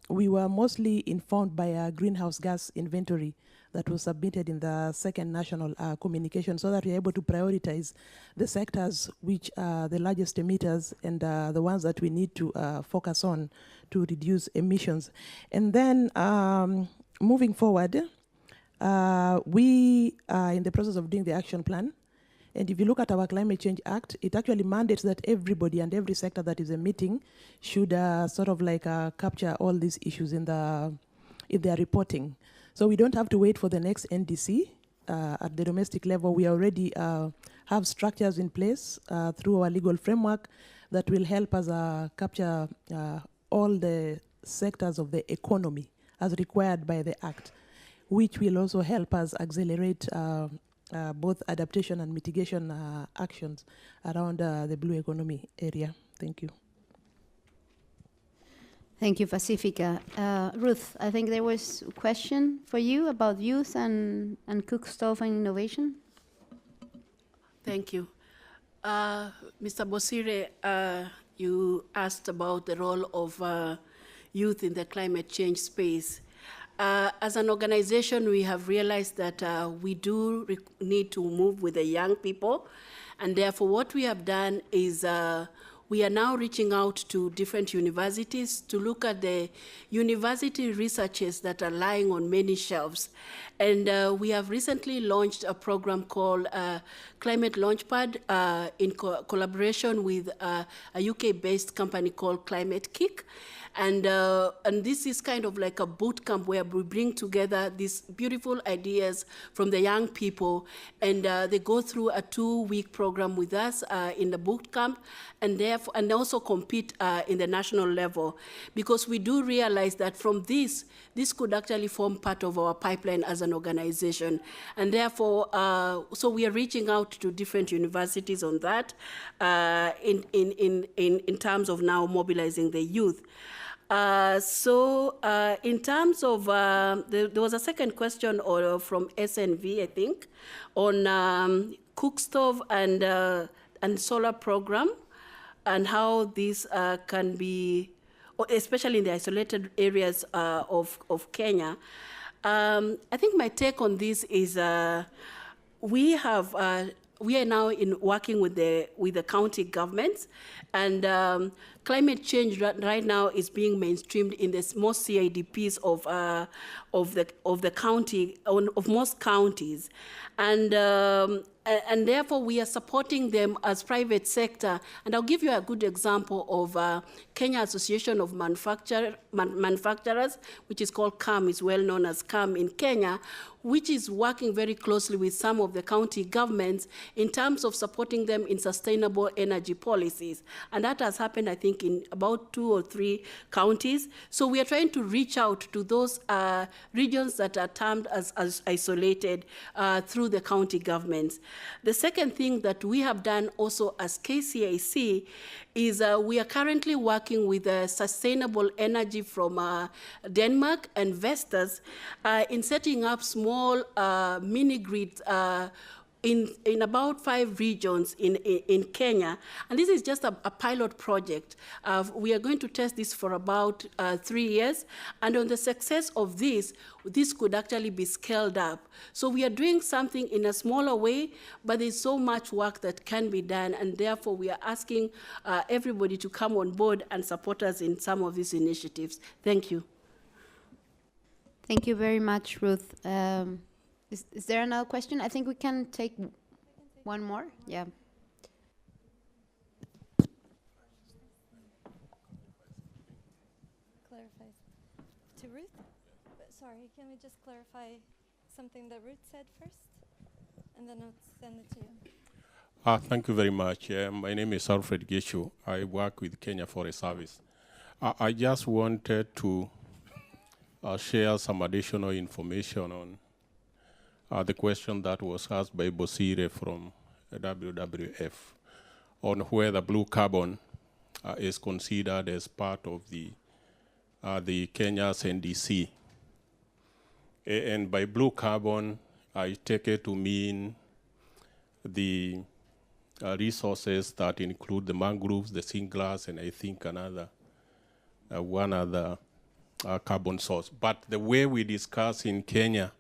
we were mostly informed by a greenhouse gas inventory that was submitted in the second national communication, so that we're able to prioritize the sectors which are the largest emitters and the ones that we need to focus on to reduce emissions. And then moving forward, we are in the process of doing the action plan. And if you look at our Climate Change Act, it actually mandates that everybody and every sector that is emitting should sort of like capture all these issues in their reporting. So we don't have to wait for the next NDC. At the domestic level, we already have structures in place through our legal framework that will help us capture all the sectors of the economy as required by the Act, which will also help us accelerate both adaptation and mitigation actions around the blue economy area. Thank you. Thank you, Pacifica. Ruth, I think there was a question for you about youth and cook stove and innovation. Thank you. Mr. Bosire, you asked about the role of youth in the climate change space. As an organization, we have realized that we do need to move with the young people, and therefore what we have done is we are now reaching out to different universities to look at the university researches that are lying on many shelves. And we have recently launched a program called Climate Launchpad in collaboration with a UK-based company called Climate Kick. And this is kind of like a boot camp where we bring together these beautiful ideas from the young people, and they go through a 2-week program with us in the boot camp, and therefore, and also compete in the national level, because we do realize that from this could actually form part of our pipeline as an organization, and therefore, so we are reaching out to different universities on that in terms of now mobilizing the youth. In terms of, there was a second question from SNV, I think, on cook stove and solar program, and how this can be, especially in the isolated areas of Kenya. I think my take on this is we are now working with the county governments, and climate change right now is being mainstreamed in the most CIDPs of the county, of most counties, and therefore we are supporting them as private sector. And I'll give you a good example of Kenya Association of Manufacturers, which is called CAM, is well known as CAM in Kenya, which is working very closely with some of the county governments in terms of supporting them in sustainable energy policies. And that has happened, I think, in about 2 or 3 counties. So we are trying to reach out to those regions that are termed as isolated through the county governments. The second thing that we have done also as KCIC is we are currently working with sustainable energy from Denmark and Vestas in setting up small mini grids in about 5 regions in Kenya, and this is just a pilot project. We are going to test this for about 3 years, and on the success of this could actually be scaled up. So we are doing something in a smaller way, but there's so much work that can be done, and therefore we are asking everybody to come on board and support us in some of these initiatives. Thank you. Thank you very much, Ruth. Is there another question? I think we can take one more. Yeah. Clarify to Ruth? Sorry, can we just clarify something that Ruth said first? And then I'll send it to you. Thank you very much. My name is Alfred Geshu. I work with Kenya Forest Service. I just wanted to share some additional information on the question that was asked by Bosire from WWF on whether blue carbon is considered as part of the Kenya's NDC. And by blue carbon, I take it to mean the resources that include the mangroves, the seagrass, and I think one other carbon source. But the way we discuss in Kenya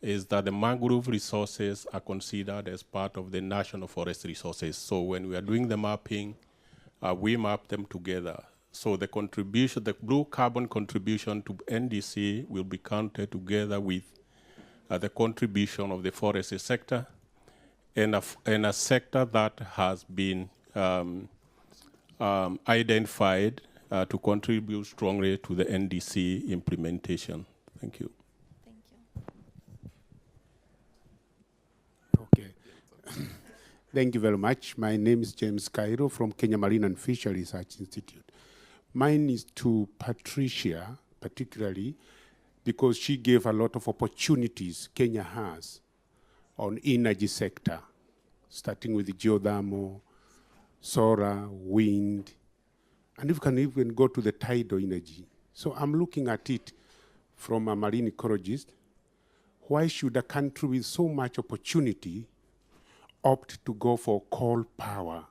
is that the mangrove resources are considered as part of the national forest resources. So when we are doing the mapping, we map them together. So the contribution, the blue carbon contribution to NDC will be counted together with the contribution of the forestry sector and a sector that has been identified to contribute strongly to the NDC implementation. Thank you. Okay. Thank you very much. My name is James Cairo from Kenya Marine and Fishery Research Institute. Mine is to Patricia, particularly, because she gave a lot of opportunities Kenya has on energy sector, starting with the geothermal, solar, wind, and we can even go to the tidal energy. So I'm looking at it from a marine ecologist. Why should a country with so much opportunity opt to go for coal power,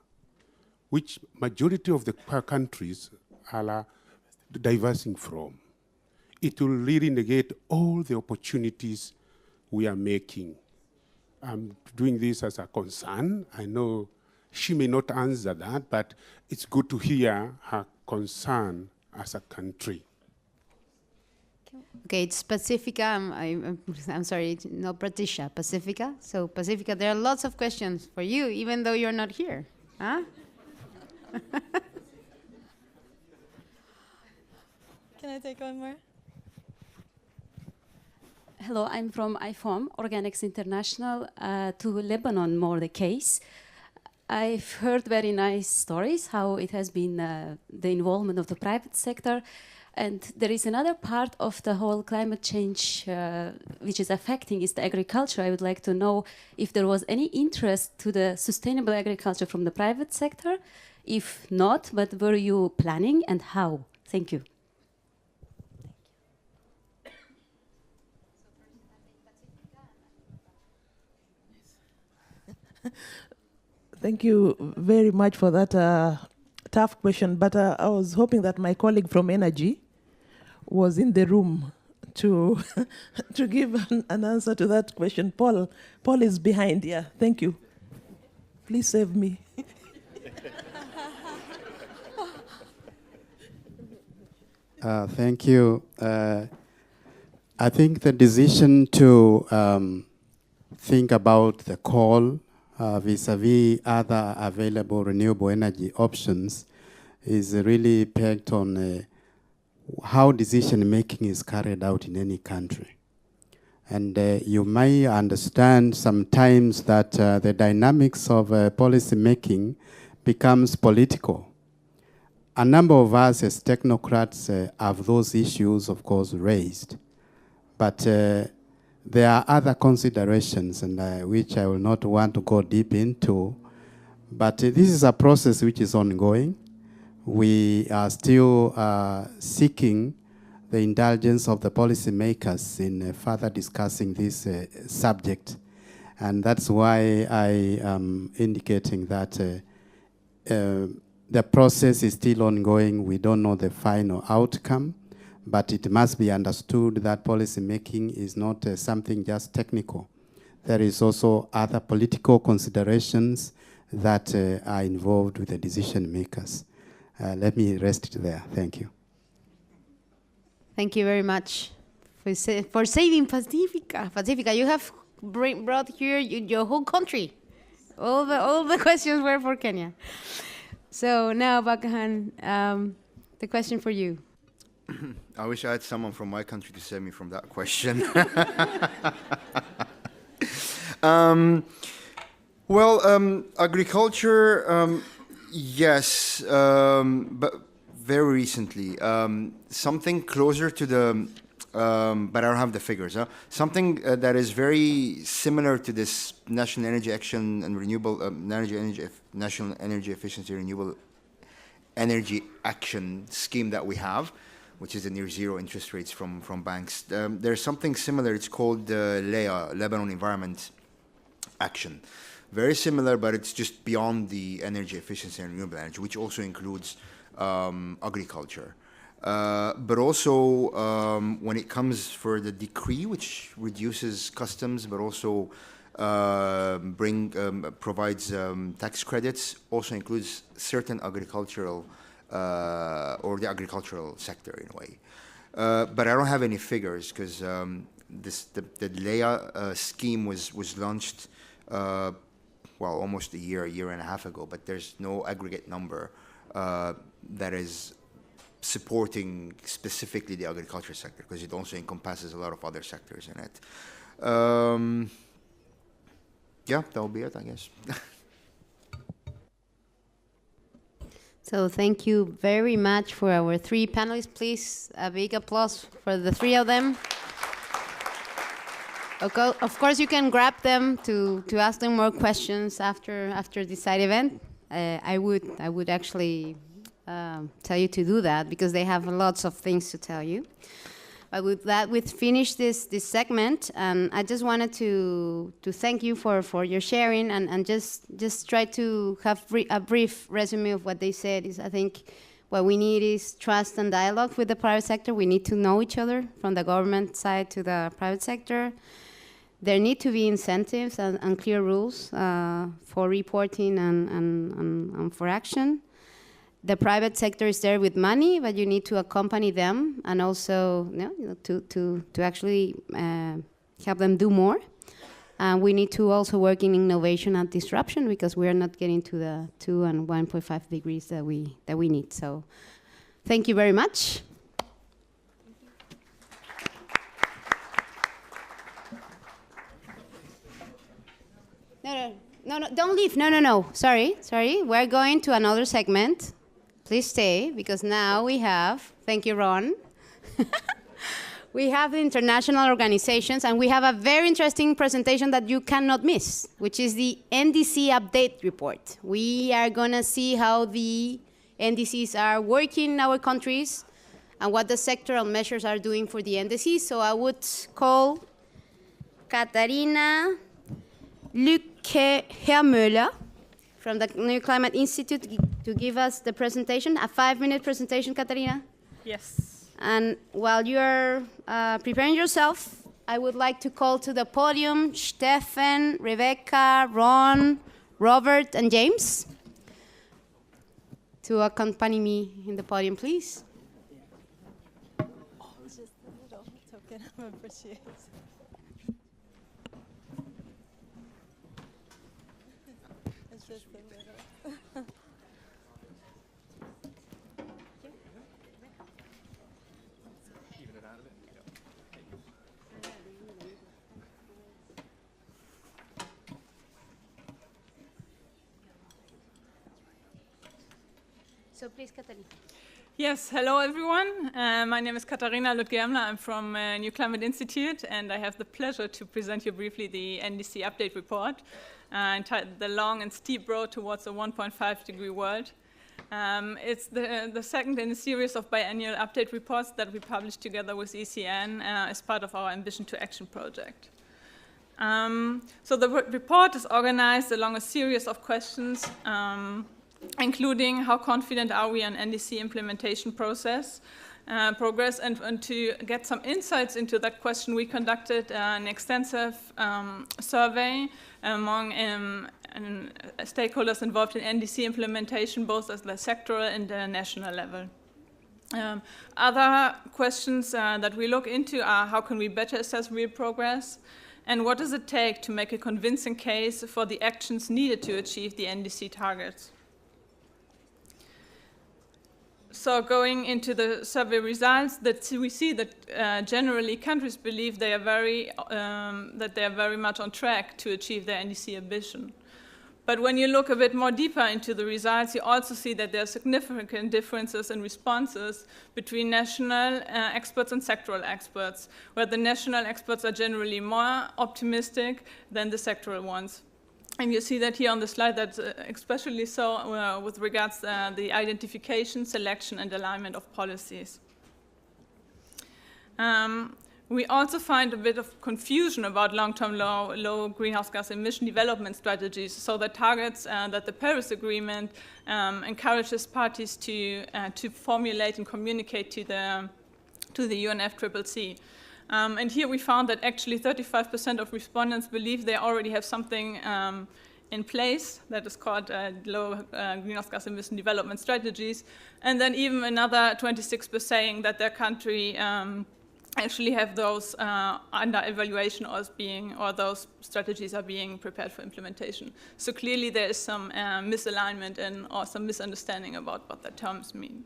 which majority of the countries are diversing from? It will really negate all the opportunities we are making. I'm doing this as a concern. I know she may not answer that, but it's good to hear her concern as a country. Okay, it's Pacifica. I'm sorry, no Patricia, Pacifica. So Pacifica, there are lots of questions for you, even though you're not here. Huh? Can I take one more? Hello, I'm from IFOM, Organics International, to Lebanon more the case. I've heard very nice stories, how it has been the involvement of the private sector. And there is another part of the whole climate change which is affecting is the agriculture. I would like to know if there was any interest to the sustainable agriculture from the private sector. If not, what were you planning and how? Thank you. Thank you very much for that tough question, but I was hoping that my colleague from Energy was in the room to to give an answer to that question. Paul is behind. Yeah, thank you. Please save me. Thank you. I think the decision to think about the coal vis-a-vis other available renewable energy options is really pegged on how decision-making is carried out in any country. And you may understand sometimes that the dynamics of policy-making becomes political. A number of us as technocrats have those issues, of course, raised. But there are other considerations, and which I will not want to go deep into. But this is a process which is ongoing. We are still seeking the indulgence of the policymakers in further discussing this subject. And that's why I am indicating that the process is still ongoing. We don't know the final outcome, but it must be understood that policy making is not something just technical. There is also other political considerations that are involved with the decision makers. Let me rest it there. Thank you. Thank you very much for saving Pacifica. Pacifica, you have brought here your whole country. All the questions were for Kenya. So now, Bakahan, the question for you. I wish I had someone from my country to save me from that question. Agriculture, yes, but very recently. Something closer to the, but I don't have the figures. Something that is very similar to this National Energy Action and Renewable, National Energy Efficiency Renewable Energy Action scheme that we have, which is the near zero interest rates from banks. There's something similar. It's called LEA, Lebanon Environment Action. Very similar, but it's just beyond the energy efficiency and renewable energy, which also includes agriculture. But also when it comes for the decree, which reduces customs, but also provides tax credits, also includes certain agricultural or the agricultural sector in a way. But I don't have any figures because the LEA scheme was launched almost a year and a half ago, but there's no aggregate number that is supporting specifically the agriculture sector because it also encompasses a lot of other sectors in it. Yeah, that will be it, I guess. So thank you very much for our three panelists. Please, a big applause for the three of them. Okay, of course, you can grab them to ask them more questions after this side event. I would actually tell you to do that because they have lots of things to tell you. But with that, we've finished this segment, and I just wanted to thank you for your sharing and just try to have a brief resume of what they said. Is I think what we need is trust and dialogue with the private sector. We need to know each other from the government side to the private sector. There need to be incentives and clear rules for reporting and for action. The private sector is there with money, but you need to accompany them and also to actually help them do more. We need to also work in innovation and disruption because we are not getting to the 2 and 1.5 degrees that we need. So, thank you very much. No, don't leave. No. Sorry. We're going to another segment. Please stay, because now we have, thank you, Ron. We have the international organizations, and we have a very interesting presentation that you cannot miss, which is the NDC update report. We are going to see how the NDCs are working in our countries and what the sectoral measures are doing for the NDCs. So I would call Katharina Lycke-Hermöller from the New Climate Institute to give us the presentation, a 5-minute presentation, Katharina. Yes. And while you're preparing yourself, I would like to call to the podium Stefan, Rebecca, Ron, Robert, and James to accompany me in the podium, please. Oh, just a little token of appreciation. It's just a little. So please, Katharina. Yes, hello everyone. My name is Katharina Lycke-Hermöller. I'm from New Climate Institute, and I have the pleasure to present you briefly the NDC update report entitled The Long and Steep Road Towards a 1.5 Degree World. It's the second in a series of biannual update reports that we published together with ECN as part of our Ambition to Action project. So the report is organized along a series of questions, including how confident are we on NDC implementation progress, and to get some insights into that question, we conducted an extensive survey among stakeholders involved in NDC implementation, both at the sectoral and the national level. Other questions that we look into are how can we better assess real progress, and what does it take to make a convincing case for the actions needed to achieve the NDC targets. So going into the survey results, we see that generally countries believe they are very much on track to achieve their NDC ambition. But when you look a bit more deeper into the results, you also see that there are significant differences in responses between national experts and sectoral experts, where the national experts are generally more optimistic than the sectoral ones. And you see that here on the slide, that's especially so with regards to the identification, selection, and alignment of policies. We also find a bit of confusion about long-term low greenhouse gas emission development strategies, so the targets that the Paris Agreement encourages parties to formulate and communicate to the UNFCCC. And here we found that actually 35% of respondents believe they already have something in place that is called low greenhouse gas emission development strategies, and then even another 26% saying that their country actually have those under evaluation or those strategies are being prepared for implementation. So clearly there is some misalignment or some misunderstanding about what the terms mean.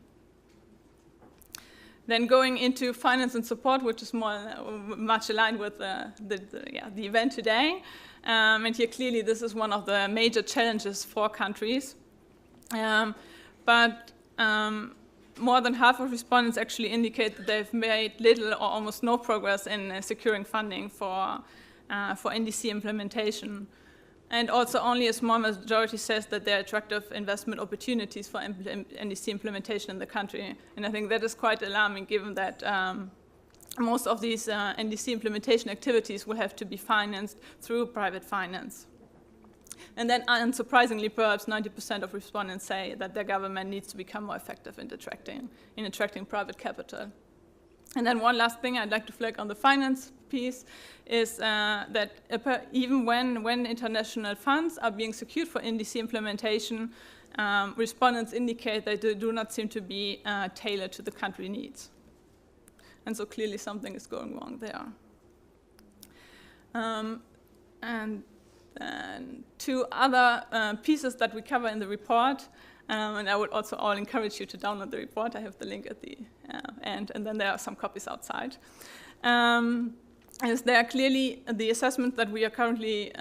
Then going into finance and support, which is much aligned with the event today. And here clearly this is one of the major challenges for countries. More than half of respondents actually indicate that they've made little or almost no progress in securing funding for NDC implementation. And also only a small majority says that there are attractive investment opportunities for NDC implementation in the country. And I think that is quite alarming given that most of these NDC implementation activities will have to be financed through private finance. And then unsurprisingly, perhaps 90% of respondents say that their government needs to become more effective in attracting private capital. And then one last thing I'd like to flag on the finance piece is that even when international funds are being secured for NDC implementation, respondents indicate that they do not seem to be tailored to the country needs. And so clearly something is going wrong there. And two other pieces that we cover in the report, and I would also all encourage you to download the report. I have the link at the end, and then there are some copies outside. Is there clearly the assessment that we are currently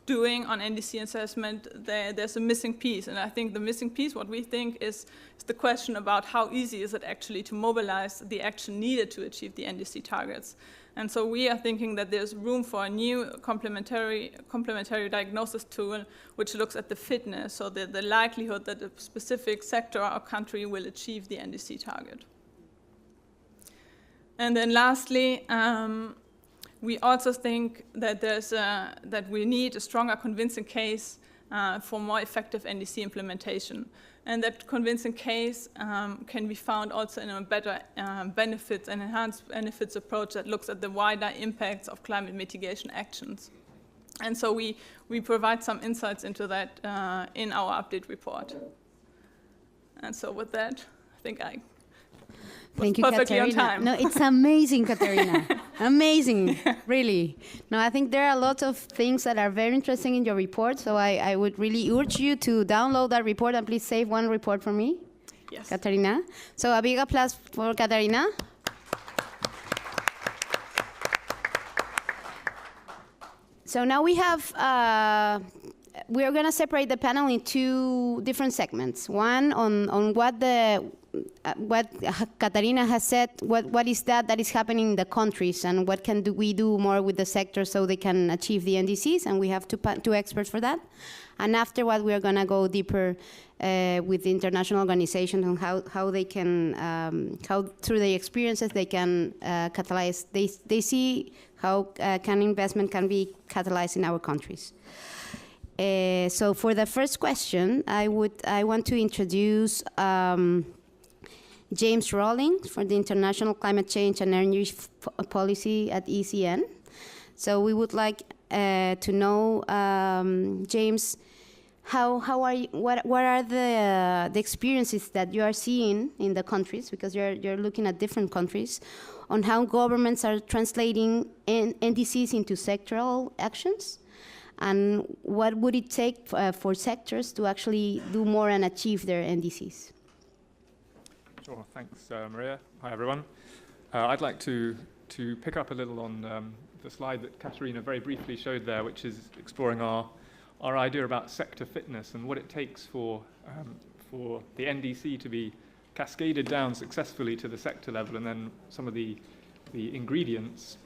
doing on NDC assessment, there's a missing piece, and I think the missing piece, what we think is the question about how easy is it actually to mobilize the action needed to achieve the NDC targets. And so we are thinking that there's room for a new complementary diagnosis tool which looks at the fitness, so the likelihood that a specific sector or country will achieve the NDC target. And then lastly, we also think that that we need a stronger convincing case for more effective NDC implementation. And that convincing case can be found also in a better benefits and enhanced benefits approach that looks at the wider impacts of climate mitigation actions. And so we provide some insights into that in our update report. And so with that, I think I Thank you, perfectly Katarina. on time. No, it's amazing, Katarina. Amazing, really. No, I think there are a lot of things that are very interesting in your report, so I would really urge you to download that report, and please save one report for me, yes, Katarina. So a big applause for Katarina. So now we have, we're going to separate the panel in two different segments. One on what the what Katarina has said, what is that is happening in the countries, and what can we do more with the sector so they can achieve the NDCs, and we have two experts for that. And afterward, we are going to go deeper with the international organizations on how they can, how through their experiences they can catalyze, they see how investment can be catalyzed in our countries. So for the first question, I want to introduce James Rawlings for the International Climate Change and Energy Policy at ECN. So we would like to know, James, how are you, what are the experiences that you are seeing in the countries, because you're looking at different countries, on how governments are translating NDCs into sectoral actions, and what would it take for sectors to actually do more and achieve their NDCs? Sure, thanks, Maria. Hi, everyone. I'd like to pick up a little on the slide that Katarina very briefly showed there, which is exploring our idea about sector fitness and what it takes for the NDC to be cascaded down successfully to the sector level, and then some of the ingredients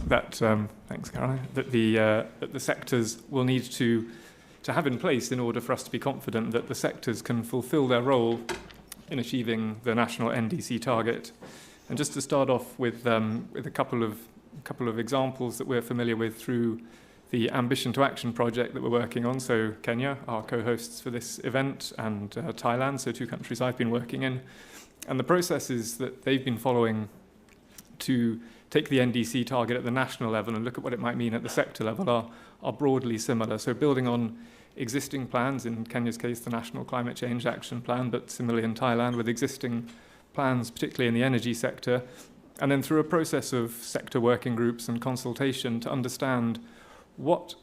that thanks, Caroline, that the sectors will need to have in place in order for us to be confident that the sectors can fulfill their role in achieving the national NDC target. And just to start off with a couple of examples that we're familiar with through the Ambition to Action project that we're working on. So Kenya, our co-hosts for this event, and Thailand, so two countries I've been working in. And the processes that they've been following to take the NDC target at the national level and look at what it might mean at the sector level are broadly similar. So building on existing plans, in Kenya's case, the National Climate Change Action Plan, but similarly in Thailand with existing plans, particularly in the energy sector, and then through a process of sector working groups and consultation to understand what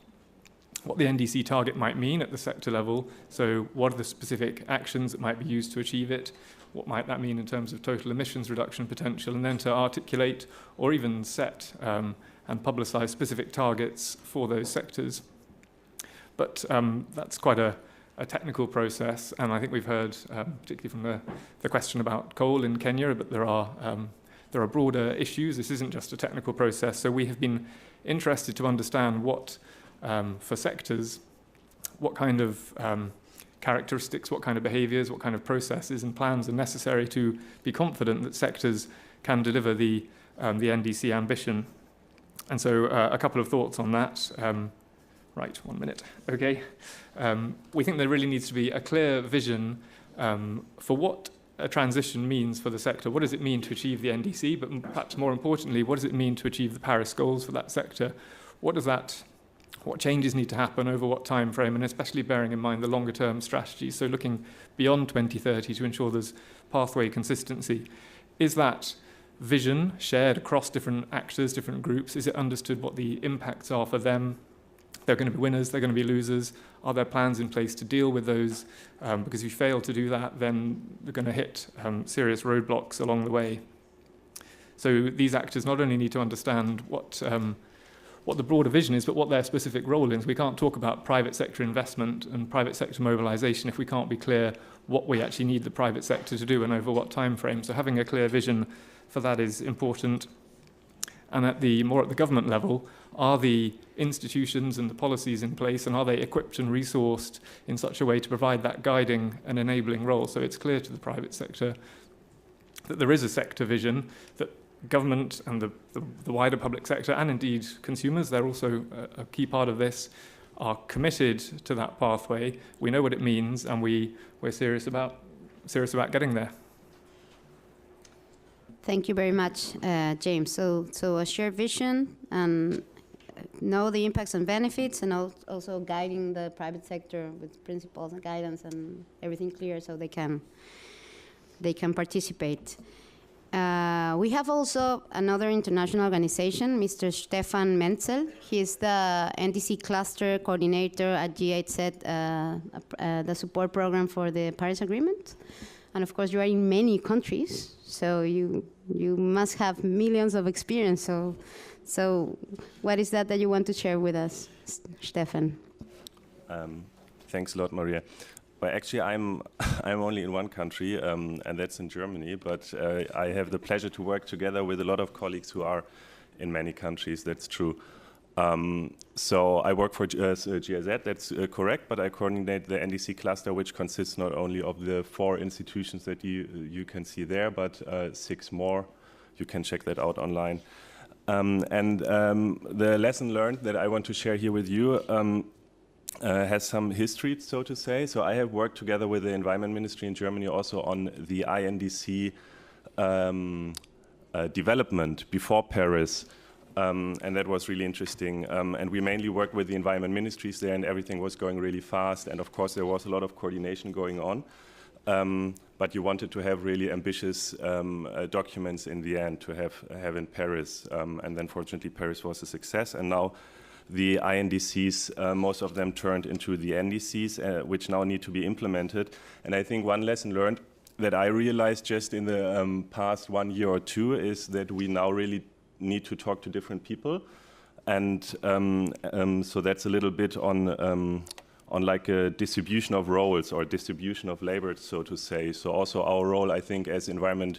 the NDC target might mean at the sector level. So what are the specific actions that might be used to achieve it? What might that mean in terms of total emissions reduction potential? And then to articulate or even set and publicize specific targets for those sectors. But that's quite a technical process, and I think we've heard, particularly from the question about coal in Kenya, but there are broader issues. This isn't just a technical process, so we have been interested to understand what, for sectors, what kind of characteristics, what kind of behaviours, what kind of processes and plans are necessary to be confident that sectors can deliver the NDC ambition. And so a couple of thoughts on that. Right, 1 minute. Okay. We think there really needs to be a clear vision for what a transition means for the sector. What does it mean to achieve the NDC? But perhaps more importantly, what does it mean to achieve the Paris goals for that sector? What changes need to happen over what time frame, and especially bearing in mind the longer term strategy, so looking beyond 2030 to ensure there's pathway consistency. Is that vision shared across different actors, different groups? Is it understood what the impacts are for them? They're going to be winners, they're going to be losers. Are there plans in place to deal with those? Because if you fail to do that, then they're going to hit serious roadblocks along the way. So these actors not only need to understand what the broader vision is, but what their specific role is. We can't talk about private sector investment and private sector mobilization if we can't be clear what we actually need the private sector to do and over what time frame. So having a clear vision for that is important. And at the government level, are the institutions and the policies in place, and are they equipped and resourced in such a way to provide that guiding and enabling role? So it's clear to the private sector that there is a sector vision, that government and the wider public sector, and indeed consumers, they're also a key part of this, are committed to that pathway. We know what it means, and we're serious about getting there. Thank you very much, James. So a shared vision and know the impacts and benefits, and also guiding the private sector with principles and guidance and everything clear so they can participate. We have also another international organization, Mr. Stefan Menzel. He is the NDC cluster coordinator at GIZ, the support program for the Paris Agreement. And of course, you are in many countries, so you must have millions of experience. So what is that you want to share with us, Stefan? Thanks a lot, Maria. Well, actually, I'm only in one country, and that's in Germany. But I have the pleasure to work together with a lot of colleagues who are in many countries. That's true. So I work for GIZ. That's correct. But I coordinate the NDC cluster, which consists not only of the 4 institutions that you can see there, but 6 more. You can check that out online. The lesson learned that I want to share here with you has some history, so to say. So I have worked together with the Environment Ministry in Germany also on the INDC development before Paris. And that was really interesting. And we mainly worked with the environment ministries there, and everything was going really fast. And of course, there was a lot of coordination going on. But you wanted to have really ambitious documents in the end to have in Paris. And then fortunately, Paris was a success. And now the INDCs, most of them turned into the NDCs, which now need to be implemented. And I think one lesson learned that I realized just in the past 1 year or 2 is that we now really need to talk to different people. And so that's a little bit on like a distribution of roles or distribution of labor, so to say. So also our role, I think, as environment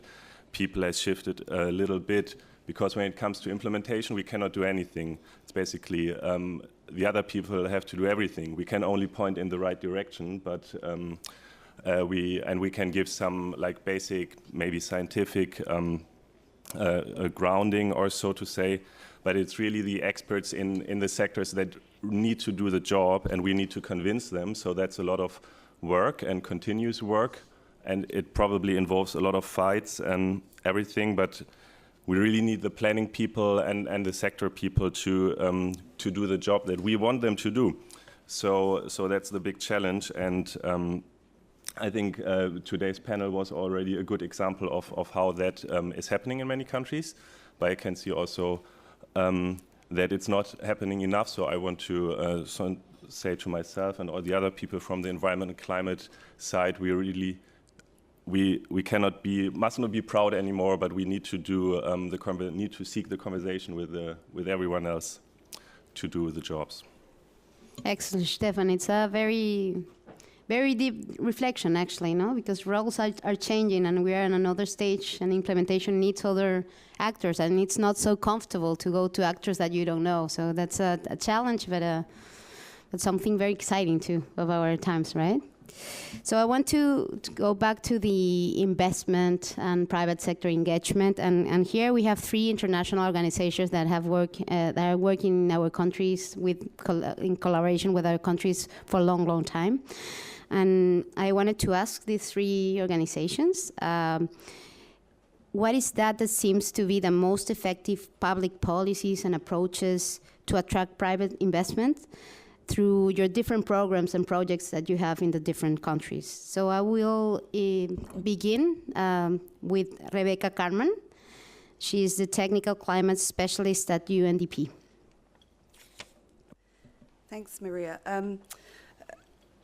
people has shifted a little bit, because when it comes to implementation, we cannot do anything. It's basically the other people have to do everything. We can only point in the right direction, but we can give some like basic, maybe scientific grounding, or so to say. But it's really the experts in the sectors that need to do the job, and we need to convince them. So that's a lot of work and continuous work, and it probably involves a lot of fights and everything. But we really need the planning people and the sector people to do the job that we want them to do. So that's the big challenge. And I think today's panel was already a good example of how that is happening in many countries. But I can see also that it's not happening enough. So I want to say to myself and all the other people from the environment and climate side, we cannot must not be proud anymore, but we need to do need to seek the conversation with everyone else to do the jobs. Excellent, Stefan. It's a very deep reflection, actually, no? Because roles are changing, and we are in another stage, and implementation needs other actors, and it's not so comfortable to go to actors that you don't know. So that's a challenge, but something very exciting too of our times, right? So I want to go back to the investment and private sector engagement, and here we have 3 international organizations that have that are working in our countries in collaboration with our countries for a long time. And I wanted to ask these 3 organizations, what is that seems to be the most effective public policies and approaches to attract private investment through your different programs and projects that you have in the different countries? So I will begin with Rebecca Carmen. She is the Technical Climate Specialist at UNDP. Thanks, Maria.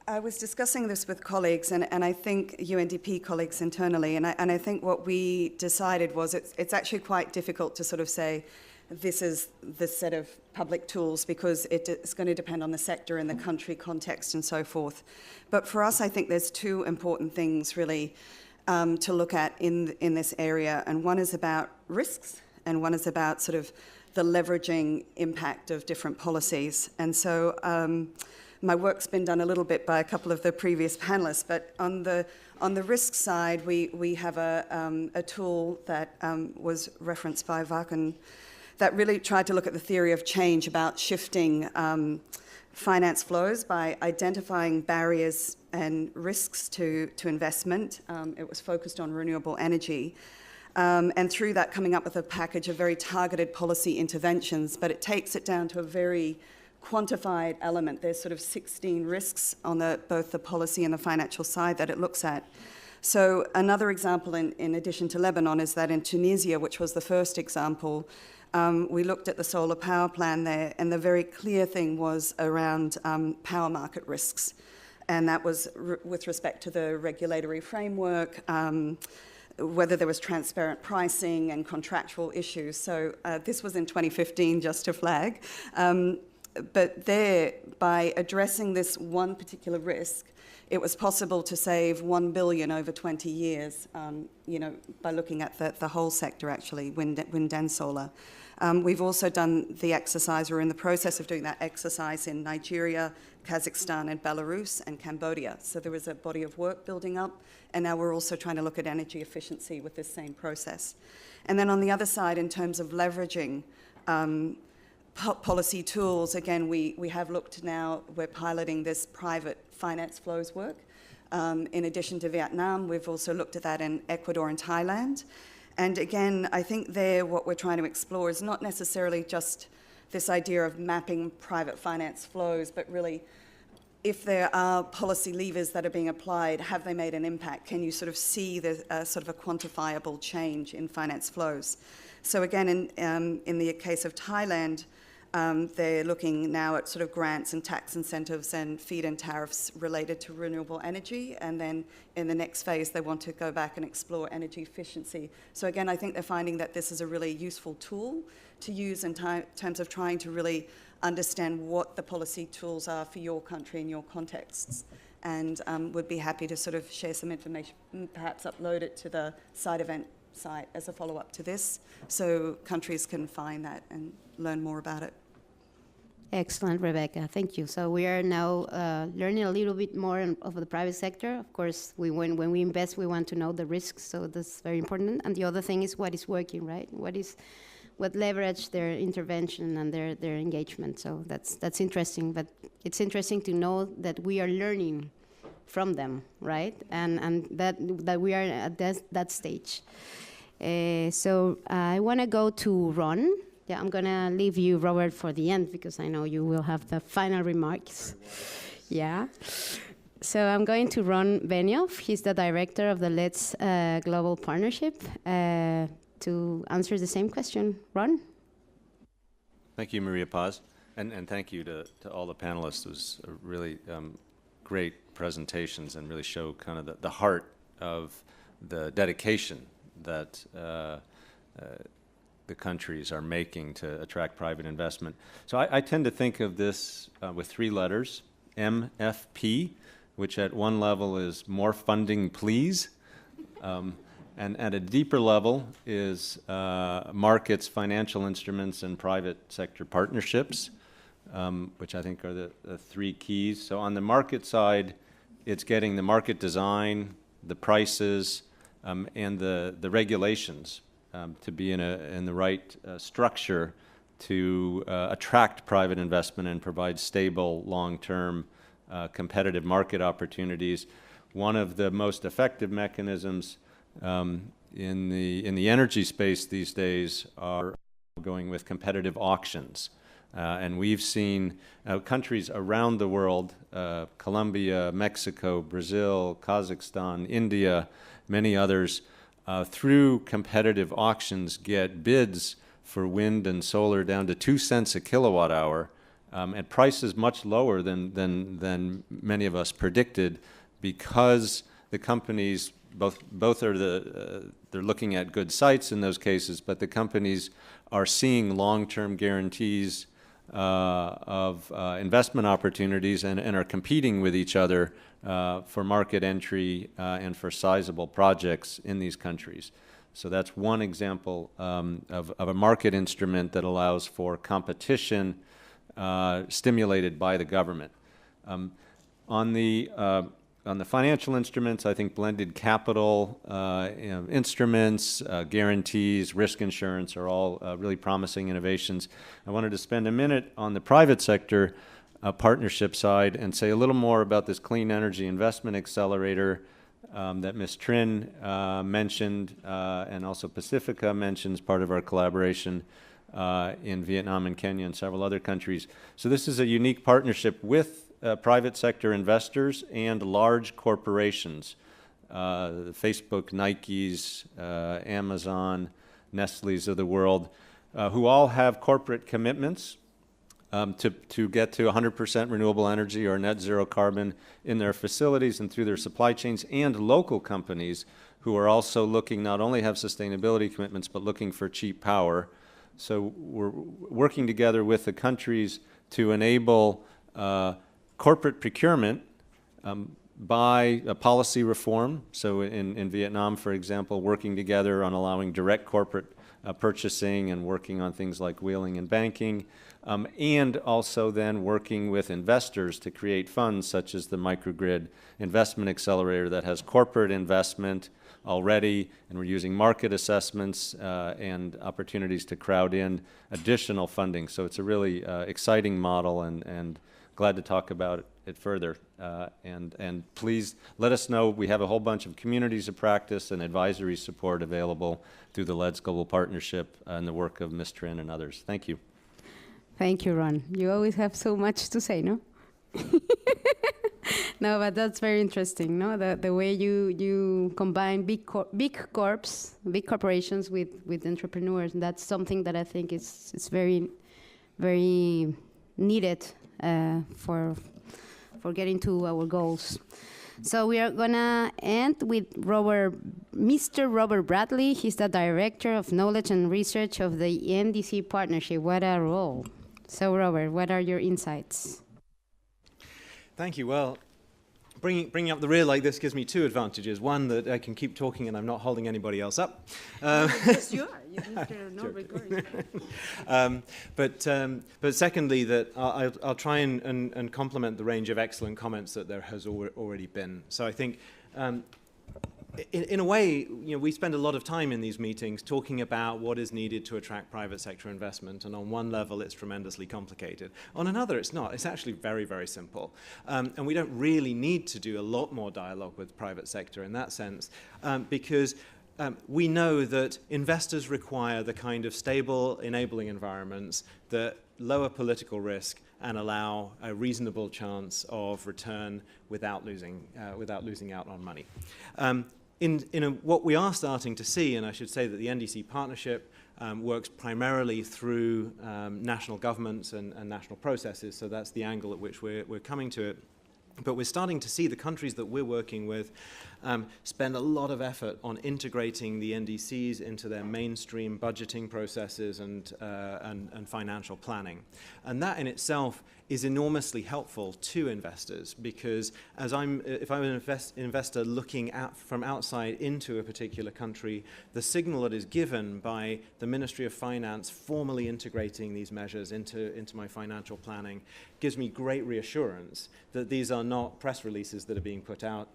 I was discussing this with colleagues, and I think UNDP colleagues internally, and I think what we decided was it's actually quite difficult to sort of say this is the set of public tools, because it's going to depend on the sector and the country context and so forth. But for us, I think there's 2 important things really to look at in this area, and one is about risks, and one is about sort of the leveraging impact of different policies. And so my work's been done a little bit by a couple of the previous panelists, but on the risk side, we have a tool that was referenced by Varken that really tried to look at the theory of change about shifting finance flows by identifying barriers and risks to investment. It was focused on renewable energy. And through that, coming up with a package of very targeted policy interventions, but it takes it down to a very quantified element. There's sort of 16 risks on both the policy and the financial side that it looks at. So another example, in addition to Lebanon, is that in Tunisia, which was the first example, we looked at the solar power plan there, and the very clear thing was around power market risks. And that was with respect to the regulatory framework, whether there was transparent pricing and contractual issues. So this was in 2015, just to flag. But there, by addressing this one particular risk, it was possible to save 1 billion over 20 years, by looking at the whole sector, actually, wind and solar. We've also done the exercise, we're in the process of doing that exercise in Nigeria, Kazakhstan, and Belarus, and Cambodia. So there was a body of work building up, and now we're also trying to look at energy efficiency with this same process. And then on the other side, in terms of leveraging policy tools, again, we have looked now, we're piloting this private finance flows work. In addition to Vietnam, we've also looked at that in Ecuador and Thailand. And again, I think there what we're trying to explore is not necessarily just this idea of mapping private finance flows, but really, if there are policy levers that are being applied, have they made an impact? Can you sort of see the sort of a quantifiable change in finance flows? So again, in the case of Thailand, they're looking now at sort of grants and tax incentives and feed-in tariffs related to renewable energy. And then in the next phase, they want to go back and explore energy efficiency. So again, I think they're finding that this is a really useful tool to use in terms of trying to really understand what the policy tools are for your country and your contexts. And would be happy to sort of share some information, perhaps upload it to the side event site as a follow-up to this, so countries can find that and learn more about it. Excellent, Rebecca. Thank you. So we are now learning a little bit more of the private sector. Of course, when we invest, we want to know the risks, so that's very important. And the other thing is what is working, right? What leverage their intervention and their engagement. So that's interesting. But it's interesting to know that we are learning from them, right? And that we are at that stage. So I want to go to Ron. Yeah, I'm going to leave you, Robert, for the end, because I know you will have the final remarks. Yeah. So I'm going to Ron Benioff. He's the director of the Let's Global Partnership, to answer the same question. Ron? Thank you, Maria Paz. And thank you to all the panelists. It was a really great presentations and really show kind of the heart of the dedication that the countries are making to attract private investment. So I tend to think of this with 3 letters, MFP, which at one level is more funding, please. And at a deeper level is markets, financial instruments, and private sector partnerships, which I think are the 3 keys. So on the market side, it's getting the market design, the prices, and the regulations to be in the right structure to attract private investment and provide stable, long-term, competitive market opportunities. One of the most effective mechanisms in the energy space these days are going with competitive auctions. And we've seen countries around the world, Colombia, Mexico, Brazil, Kazakhstan, India, many others, through competitive auctions get bids for wind and solar down to 2 cents a kilowatt hour at prices much lower than many of us predicted, because the companies both are they're looking at good sites in those cases, but the companies are seeing long-term guarantees of investment opportunities and are competing with each other for market entry and for sizable projects in these countries. So that's one example of a market instrument that allows for competition stimulated by the government. On the financial instruments, I think blended capital instruments, guarantees, risk insurance are all really promising innovations. I wanted to spend a minute on the private sector partnership side and say a little more about this Clean Energy Investment Accelerator that Ms. Trin mentioned, and also Pacifica mentions part of our collaboration in Vietnam and Kenya and several other countries. So this is a unique partnership with private sector investors and large corporations, Facebook, Nike's, Amazon, Nestle's of the world, who all have corporate commitments to get to 100% renewable energy or net zero carbon in their facilities and through their supply chains, and local companies who are also looking, not only have sustainability commitments, but looking for cheap power. So we're working together with the countries to enable corporate procurement by policy reform. So in Vietnam, for example, working together on allowing direct corporate purchasing and working on things like wheeling and banking, and also then working with investors to create funds such as the Microgrid Investment Accelerator that has corporate investment already, and we're using market assessments and opportunities to crowd in additional funding. So it's a really exciting model, and glad to talk about it further. And please let us know. We have a whole bunch of communities of practice and advisory support available through the LEDS Global Partnership and the work of Ms. Trin and others. Thank you. Thank you, Ron. You always have so much to say, no? No, but that's very interesting, no? The way you combine big corporations with entrepreneurs. And that's something that I think is very, very needed for getting to our goals. So we are gonna end with Mr. Robert Bradley. He's the Director of Knowledge and Research of the NDC Partnership. What a role. So Robert, what are your insights? Thank you. Well, bringing up the rear like this gives me two advantages. One, that I can keep talking and I'm not holding anybody else up. Yes, you are. You need to not record. But secondly, that I'll try and complement the range of excellent comments that there has already been. So I think, in a way, we spend a lot of time in these meetings talking about what is needed to attract private sector investment, and on one level it's tremendously complicated. On another it's not. It's actually very, very simple. And we don't really need to do a lot more dialogue with private sector in that sense, because we know that investors require the kind of stable, enabling environments that lower political risk and allow a reasonable chance of return without losing out on money. What we are starting to see, and I should say that the NDC Partnership works primarily through national governments and national processes, so that's the angle at which we're coming to it. But we're starting to see the countries that we're working with spend a lot of effort on integrating the NDCs into their mainstream budgeting processes and financial planning. And that in itself is enormously helpful to investors, because if I'm an investor looking from outside into a particular country, the signal that is given by the Ministry of Finance formally integrating these measures into my financial planning gives me great reassurance that these are not press releases that are being put out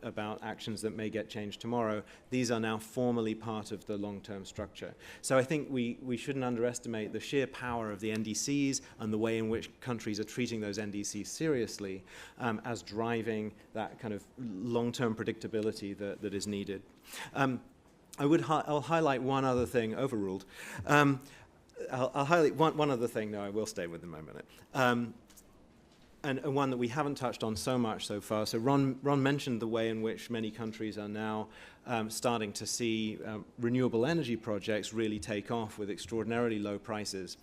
about actions that may get changed tomorrow. These are now formally part of the long-term structure. So I think we shouldn't underestimate the sheer power of the NDCs and the way in which countries are treating those NDCs seriously as driving that kind of long-term predictability that is needed. I'll highlight one other thing, overruled. I'll highlight one other thing, no, I will stay with them a minute. And one that we haven't touched on so much so far. So Ron mentioned the way in which many countries are now starting to see renewable energy projects really take off with extraordinarily low prices.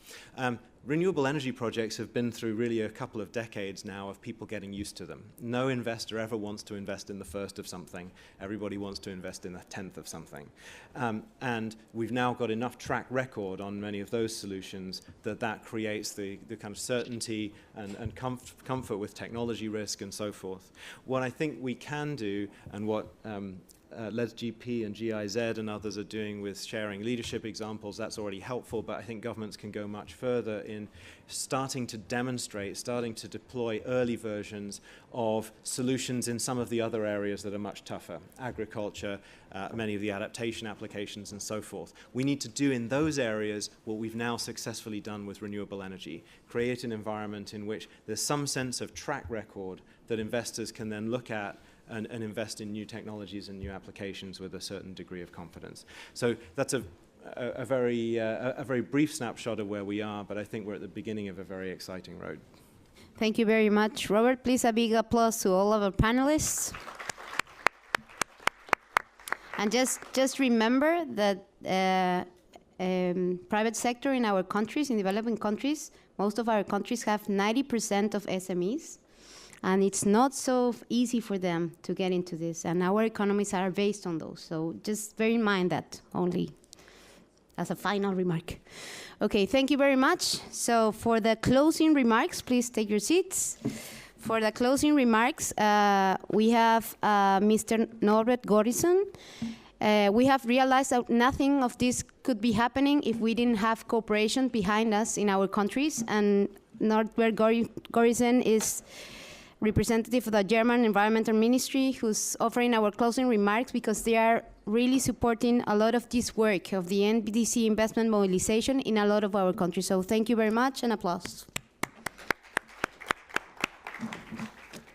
Renewable energy projects have been through really a couple of decades now of people getting used to them. No investor ever wants to invest in the first of something. Everybody wants to invest in the 10th of something. And we've now got enough track record on many of those solutions that creates the kind of certainty and comfort with technology risk and so forth. What I think we can do, and what LEDS GP and GIZ and others are doing with sharing leadership examples, that's already helpful, but I think governments can go much further in starting to demonstrate, starting to deploy early versions of solutions in some of the other areas that are much tougher, agriculture, many of the adaptation applications and so forth. We need to do in those areas what we've now successfully done with renewable energy, create an environment in which there's some sense of track record that investors can then look at and invest in new technologies and new applications with a certain degree of confidence. So that's a very brief snapshot of where we are, but I think we're at the beginning of a very exciting road. Thank you very much, Robert. Please a big applause to all of our panelists. And just remember that private sector in our countries, in developing countries, most of our countries have 90% of SMEs. And it's not so easy for them to get into this. And our economies are based on those. So just bear in mind that only as a final remark. Okay, thank you very much. So for the closing remarks, please take your seats. For the closing remarks, we have Mr. Norbert Gorison. We have realized that nothing of this could be happening if we didn't have cooperation behind us in our countries, and Norbert Gorison is representative of the German Environmental Ministry, who's offering our closing remarks because they are really supporting a lot of this work of the NDC investment mobilization in a lot of our countries. So thank you very much, and applause.